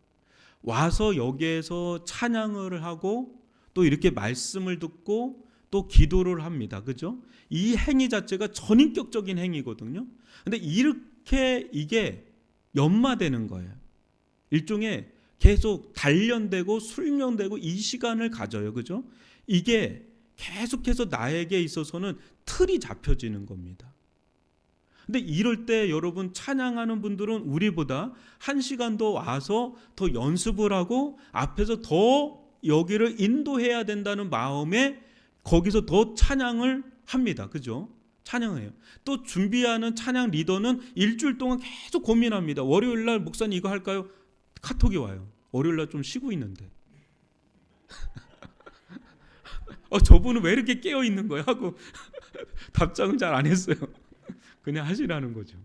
와서 여기에서 찬양을 하고 또 이렇게 말씀을 듣고 또 기도를 합니다. 그죠? 이 행위 자체가 전인격적인 행위거든요. 근데 이렇게 이게 연마되는 거예요. 일종의 계속 단련되고 숙련되고 이 시간을 가져요. 그죠? 이게 계속해서 나에게 있어서는 틀이 잡혀지는 겁니다. 근데 이럴 때 여러분 찬양하는 분들은 우리보다 1시간 더 와서 더 연습을 하고 앞에서 더 여기를 인도해야 된다는 마음에 거기서 더 찬양을 합니다. 그죠? 찬양해요. 또 준비하는 찬양 리더는 일주일 동안 계속 고민합니다. 월요일날 목사님 이거 할까요? 카톡이 와요. 월요일날 좀 쉬고 있는데. 저분은 왜 이렇게 깨어 있는 거야? 하고 답장은 잘 안 했어요. 그냥 하시라는 거죠.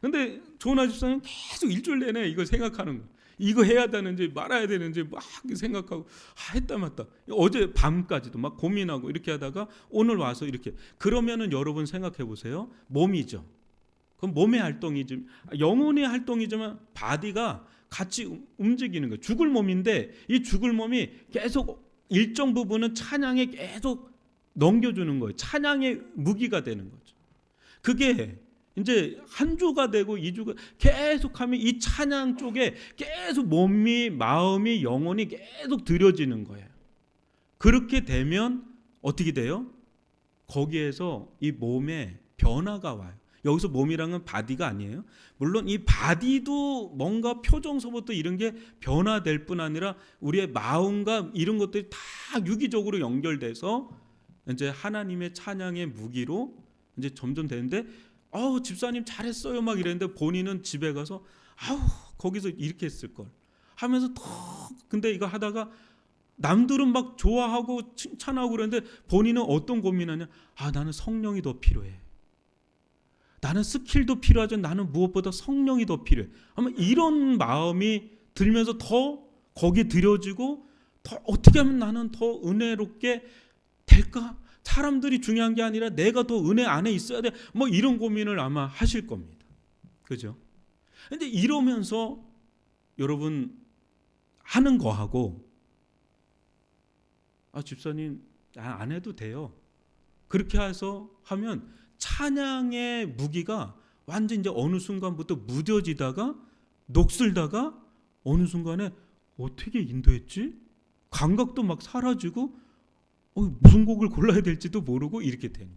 근데 조은아 집사는 계속 일주일 내내 이거 생각하는 거예요. 이거 해야 되는지 말아야 되는지 막 생각하고 했다 맞다. 어제 밤까지도 막 고민하고 이렇게 하다가 오늘 와서 이렇게. 그러면은 여러분 생각해 보세요. 몸이죠. 그럼 몸의 활동이지, 영혼의 활동이지만 바디가 같이 움직이는 거예요. 죽을 몸인데 이 죽을 몸이 계속 일정 부분은 찬양에 계속 넘겨주는 거예요. 찬양의 무기가 되는 거죠. 그게 이제 한 주가 되고 2주가 계속하면 이 찬양 쪽에 계속 몸이, 마음이, 영혼이 계속 들여지는 거예요. 그렇게 되면 어떻게 돼요? 거기에서 이 몸에 변화가 와요. 여기서 몸이랑은 바디가 아니에요. 물론 이 바디도 뭔가 표정서부터 이런 게 변화될 뿐 아니라 우리의 마음과 이런 것들이 다 유기적으로 연결돼서 이제 하나님의 찬양의 무기로 이제 점점 되는데, 집사님 잘했어요 막 이랬는데 본인은 집에 가서 거기서 이렇게 했을 걸 하면서 근데 이거 하다가 남들은 막 좋아하고 칭찬하고 그러는데 본인은 어떤 고민하냐? 나는 성령이 더 필요해. 나는 스킬도 필요하지만 나는 무엇보다 성령이 더 필요해. 아마 이런 마음이 들면서 더 거기에 들여지고 더 어떻게 하면 나는 더 은혜롭게 될까? 사람들이 중요한 게 아니라 내가 더 은혜 안에 있어야 돼. 뭐 이런 고민을 아마 하실 겁니다. 그죠? 근데 이러면서 여러분 하는 거하고 집사님 안 해도 돼요. 그렇게 해서 하면 찬양의 무기가 완전 이제 어느 순간부터 무뎌지다가 녹슬다가 어느 순간에 어떻게 인도했지? 감각도 막 사라지고 무슨 곡을 골라야 될지도 모르고 이렇게 되는.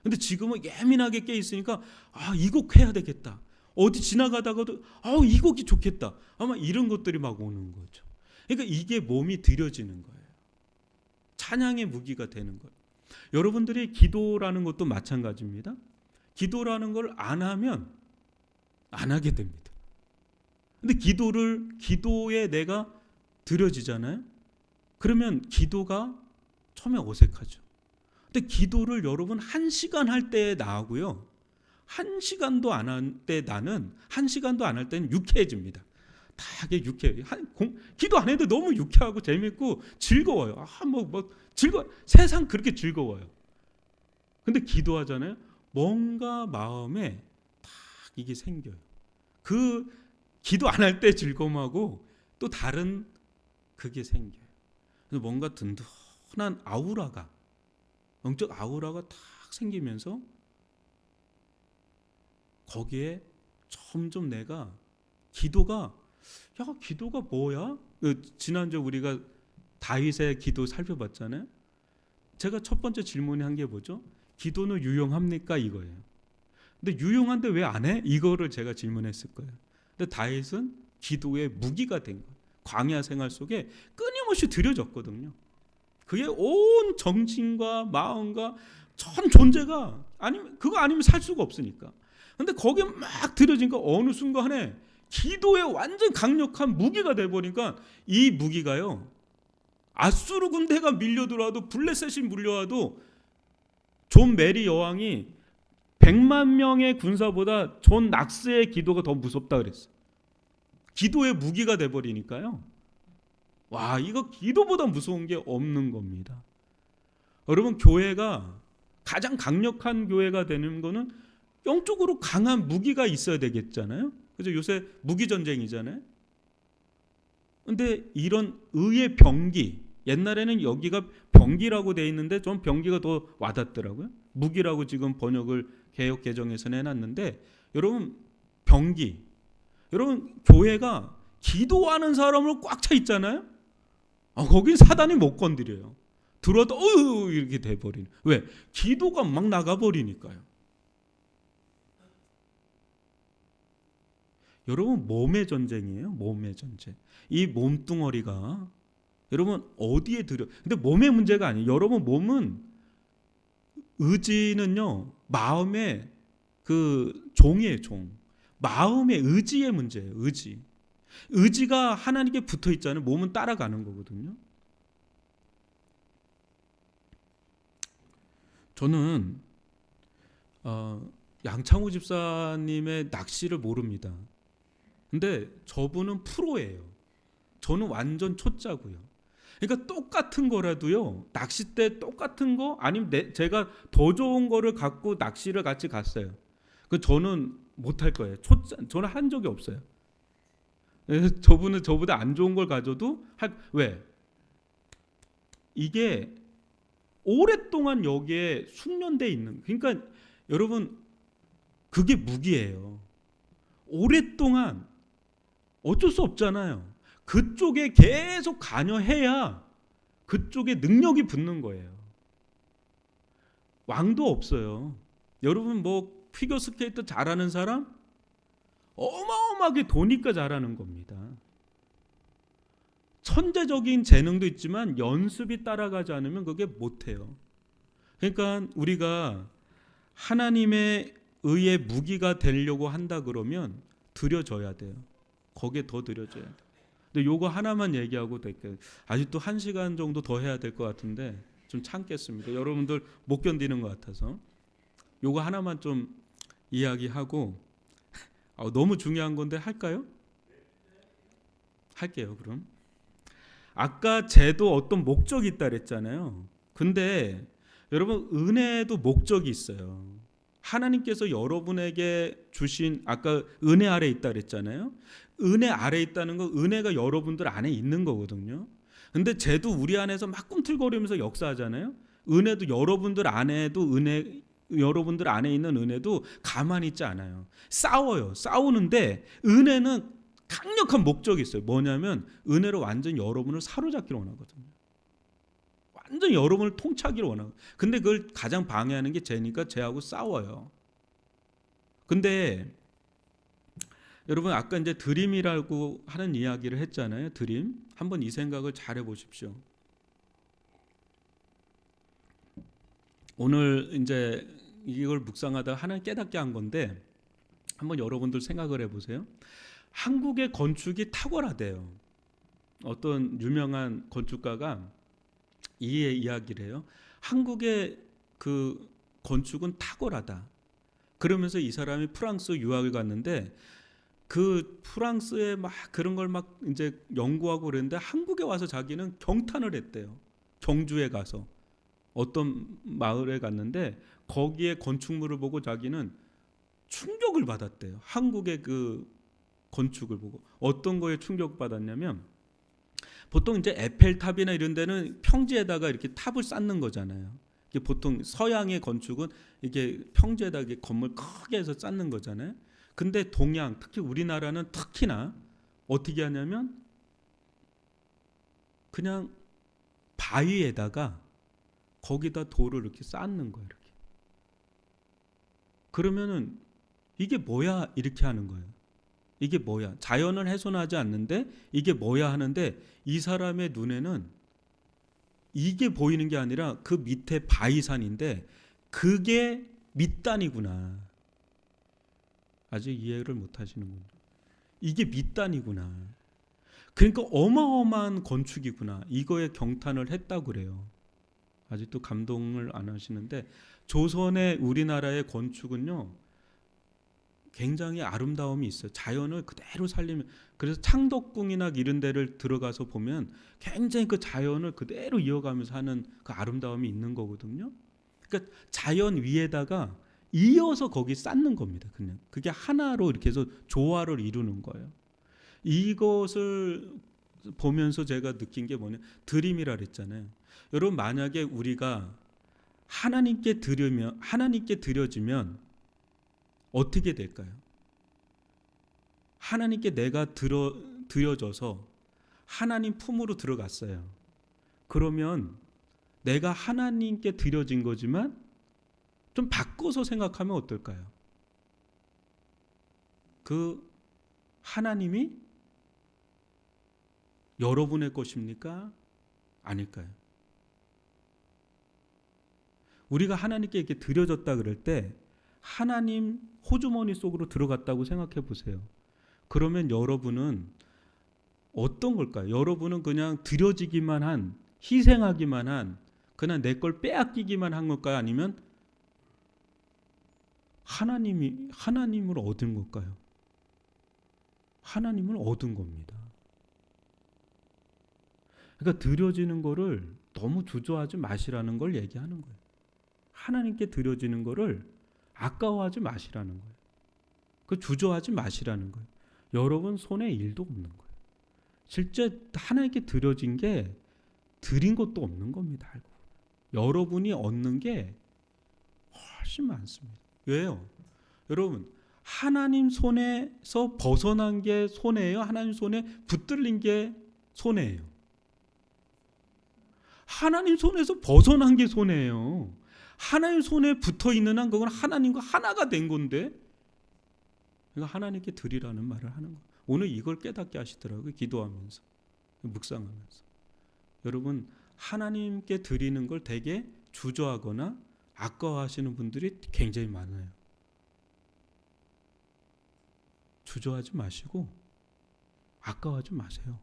근데 지금은 예민하게 깨 있으니까 이 곡 해야 되겠다. 어디 지나가다가도 이 곡이 좋겠다. 아마 이런 것들이 막 오는 거죠. 그러니까 이게 몸이 들여지는 거예요. 찬양의 무기가 되는 거예요. 여러분들이 기도라는 것도 마찬가지입니다. 기도라는 걸 안 하면 안 하게 됩니다. 근데 기도에 내가 들여지잖아요. 그러면 기도가 처음에 어색하죠. 근데 기도를 여러분 1시간 할 때 나하고요, 1시간도 안 할 때 나는 1시간도 안 할 때는 유쾌해집니다. 되게 유쾌해요. 기도 안 해도 너무 유쾌하고 재밌고 즐거워요. 즐거워. 세상 그렇게 즐거워요. 근데 기도하잖아요. 뭔가 마음에 딱 이게 생겨요. 그 기도 안 할 때 즐거움하고 또 다른 그게 생겨요. 그래서 뭔가 든든한 아우라가, 영적 아우라가 딱 생기면서 거기에 점점 내가 기도가 뭐야? 지난주 우리가 다윗의 기도 살펴봤잖아요. 제가 첫 번째 질문이 한 게 뭐죠? 기도는 유용합니까? 이거예요. 근데 유용한데 왜 안 해? 이거를 제가 질문했을 거예요. 근데 다윗은 기도의 무기가 된 거예요. 광야 생활 속에 끊임없이 들여졌거든요. 그게 온 정신과 마음과 전 존재가 그거 아니면 살 수가 없으니까. 근데 거기에 막 들여지니까 어느 순간에 기도에 완전 강력한 무기가 돼버리니까 이 무기가요, 아수르 군대가 밀려들어와도 블레셋이 물려와도 존 메리 여왕이 100만 명의 군사보다 존 낙스의 기도가 더 무섭다 그랬어요. 기도의 무기가 돼버리니까요. 와, 이거 기도보다 무서운 게 없는 겁니다. 여러분, 교회가 가장 강력한 교회가 되는 거는 영적으로 강한 무기가 있어야 되겠잖아요. 그래서 요새 무기 전쟁이잖아요. 근데 이런 의의 병기, 옛날에는 여기가 병기라고 돼 있는데 좀 병기가 더 와닿더라고요. 무기라고 지금 번역을 개역 개정에서 해놨는데, 여러분, 병기, 여러분, 교회가 기도하는 사람으로 꽉 차 있잖아요. 거긴 사단이 못 건드려요. 들어도 이렇게 돼버리는. 왜? 기도가 막 나가버리니까요. 여러분, 몸의 전쟁이에요. 몸의 전쟁. 이 몸뚱어리가 여러분 어디에 들여? 근데 몸의 문제가 아니에요. 여러분 몸은, 의지는요, 마음의 그 종이에요, 종. 마음의 의지의 문제예요. 의지가 하나님께 붙어 있잖아요. 몸은 따라가는 거거든요. 저는 양창호 집사님의 낚시를 모릅니다. 근데 저분은 프로예요. 저는 완전 초짜고요. 그러니까 똑같은 거라도요, 낚싯대 똑같은 거 아니면 제가 더 좋은 거를 갖고 낚시를 같이 갔어요. 그 저는 못할 거예요. 저는 한 적이 없어요. 저분은 저보다 안 좋은 걸 가져도 왜? 이게 오랫동안 여기에 숙련돼 있는. 그러니까 여러분, 그게 무기예요. 오랫동안 어쩔 수 없잖아요. 그쪽에 계속 관여해야 그쪽에 능력이 붙는 거예요. 왕도 없어요. 여러분, 뭐 피겨스케이트 잘하는 사람 어마어마하게 도니까 잘하는 겁니다. 천재적인 재능도 있지만 연습이 따라가지 않으면 그게 못해요. 그러니까 우리가 하나님의 의의 무기가 되려고 한다 그러면 들여져야 돼요. 거기에 더 들여져야 돼요. 근데 요거 하나만 얘기하고 될게요. 아직도 1시간 정도 더 해야 될 것 같은데 좀 참겠습니다. 여러분들 못 견디는 것 같아서 요거 하나만 좀 이야기하고, 너무 중요한 건데 할까요? 할게요. 그럼 아까 제도 어떤 목적이 있다 그랬잖아요. 근데 여러분, 은혜도 목적이 있어요. 하나님께서 여러분에게 주신, 아까 은혜 아래 있다 그랬잖아요. 은혜 아래 있다는 건 은혜가 여러분들 안에 있는 거거든요. 근데 쟤도 우리 안에서 막 꿈틀거리면서 역사하잖아요. 은혜도 여러분들 안에도 여러분들 안에 있는 은혜도 가만히 있지 않아요. 싸워요. 싸우는데 은혜는 강력한 목적이 있어요. 뭐냐면 은혜로 완전 여러분을 사로잡기를 원하거든요. 완전 여러분을 통치하기를 원하고. 근데 그걸 가장 방해하는 게 쟤니까 쟤하고 싸워요. 근데 여러분, 아까 이제 드림이라고 하는 이야기를 했잖아요. 드림. 한번 이 생각을 잘 해보십시오. 오늘 이제 이걸 묵상하다 하나님 깨닫게 한 건데, 한번 여러분들 생각을 해보세요. 한국의 건축이 탁월하대요. 어떤 유명한 건축가가 이 이야기를 해요. 한국의 그 건축은 탁월하다. 그러면서 이 사람이 프랑스 유학을 갔는데, 그 프랑스에 막 그런 걸 막 이제 연구하고 그랬는데 한국에 와서 자기는 경탄을 했대요. 경주에 가서 어떤 마을에 갔는데 거기에 건축물을 보고 자기는 충격을 받았대요. 한국의 그 건축을 보고. 어떤 거에 충격받았냐면, 보통 이제 에펠탑이나 이런 데는 평지에다가 이렇게 탑을 쌓는 거잖아요. 이게 보통 서양의 건축은 이게 평지에다가 이렇게 건물 크게 해서 쌓는 거잖아요. 근데 동양, 특히 우리나라는 특히나 어떻게 하냐면 그냥 바위에다가 거기다 돌을 이렇게 쌓는 거예요. 이렇게. 그러면은 이게 뭐야? 이렇게 하는 거예요. 이게 뭐야? 자연을 훼손하지 않는데 이게 뭐야 하는데, 이 사람의 눈에는 이게 보이는 게 아니라 그 밑에 바위산인데 그게 밑단이구나. 아직 이해를 못 하시는군요. 이게 밑단이구나. 그러니까 어마어마한 건축이구나. 이거에 경탄을 했다고 그래요. 아직도 감동을 안 하시는데, 조선의 우리나라의 건축은요 굉장히 아름다움이 있어요. 자연을 그대로 살리면, 그래서 창덕궁이나 이런 데를 들어가서 보면 굉장히 그 자연을 그대로 이어가면서 하는 그 아름다움이 있는 거거든요. 그러니까 자연 위에다가 이어서 거기 쌓는 겁니다. 그냥 그게 하나로 이렇게 해서 조화를 이루는 거예요. 이것을 보면서 제가 느낀 게 뭐냐, 드림이라 그랬잖아요. 여러분, 만약에 우리가 하나님께 드려지면 어떻게 될까요? 하나님께 내가 드려져서 하나님 품으로 들어갔어요. 그러면 내가 하나님께 드려진 거지만 좀 바꿔서 생각하면 어떨까요? 그 하나님이 여러분의 것입니까? 아닐까요? 우리가 하나님께 이렇게 드려졌다 그럴 때 하나님 호주머니 속으로 들어갔다고 생각해 보세요. 그러면 여러분은 어떤 걸까요? 여러분은 그냥 드려지기만 한, 희생하기만 한, 그냥 내 걸 빼앗기기만 한 걸까요? 아니면 하나님을 얻은 걸까요? 하나님을 얻은 겁니다. 그러니까 드려지는 거를 너무 주저하지 마시라는 걸 얘기하는 거예요. 하나님께 드려지는 거를 아까워하지 마시라는 거예요. 그 주저하지 마시라는 거예요. 여러분 손에 일도 없는 거예요. 실제 하나님께 드려진 게 드린 것도 없는 겁니다. 알고. 여러분이 얻는 게 훨씬 많습니다. 왜요? 여러분, 하나님 손에서 벗어난 게 손해예요? 하나님 손에 붙들린 게 손해예요? 하나님 손에서 벗어난 게 손해예요. 하나님 손에 붙어 있는 한 그건 하나님과 하나가 된 건데, 그러니까 하나님께 드리라는 말을 하는 거예요. 오늘 이걸 깨닫게 하시더라고요. 기도하면서, 묵상하면서. 여러분, 하나님께 드리는 걸 되게 주저하거나 아까워하시는 분들이 굉장히 많아요. 주저하지 마시고 아까워하지 마세요.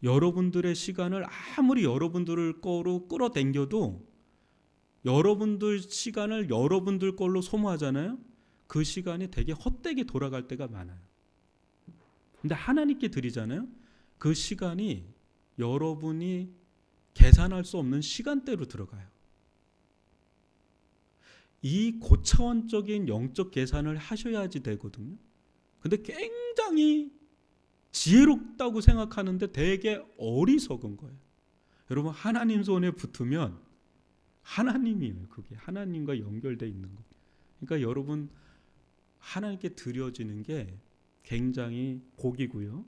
여러분들의 시간을 아무리 여러분들을 거로 끌어당겨도 여러분들 시간을 여러분들 걸로 소모하잖아요. 그 시간이 되게 헛되게 돌아갈 때가 많아요. 근데 하나님께 드리잖아요. 그 시간이 여러분이 계산할 수 없는 시간대로 들어가요. 이 고차원적인 영적 계산을 하셔야지 되거든요. 근데 굉장히 지혜롭다고 생각하는데 되게 어리석은 거예요. 여러분, 하나님 손에 붙으면 하나님이에요. 그게 하나님과 연결되어 있는 거예요. 그러니까 여러분, 하나님께 드려지는 게 굉장히 복이고요.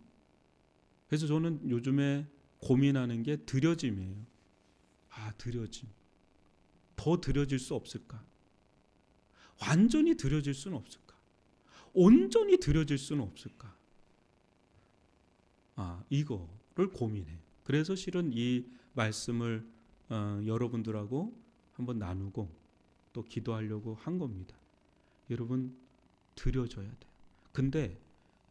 그래서 저는 요즘에 고민하는 게 드려짐이에요. 드려짐. 더 드려질 수 없을까? 완전히 드려질 수는 없을까? 온전히 드려질 수는 없을까? 이거를 고민해요. 그래서 실은 이 말씀을 여러분들하고 한번 나누고 또 기도하려고 한 겁니다. 여러분, 드려져야 돼요. 근데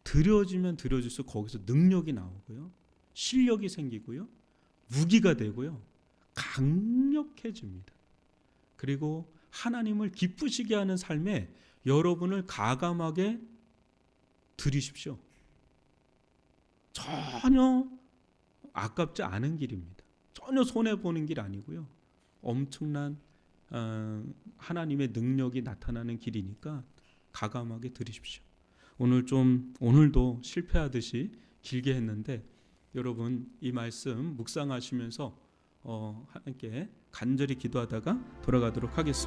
드려지면 드려질수록 거기서 능력이 나오고요, 실력이 생기고요, 무기가 되고요, 강력해집니다. 그리고 하나님을 기쁘시게 하는 삶에 여러분을 가감하게 드리십시오. 전혀 아깝지 않은 길입니다. 전혀 손해보는 길 아니고요, 엄청난 하나님의 능력이 나타나는 길이니까 가감하게 드리십시오. 오늘도 실패하듯이 길게 했는데 여러분, 이 말씀 묵상하시면서 함께 간절히 기도하다가 돌아가도록 하겠습니다.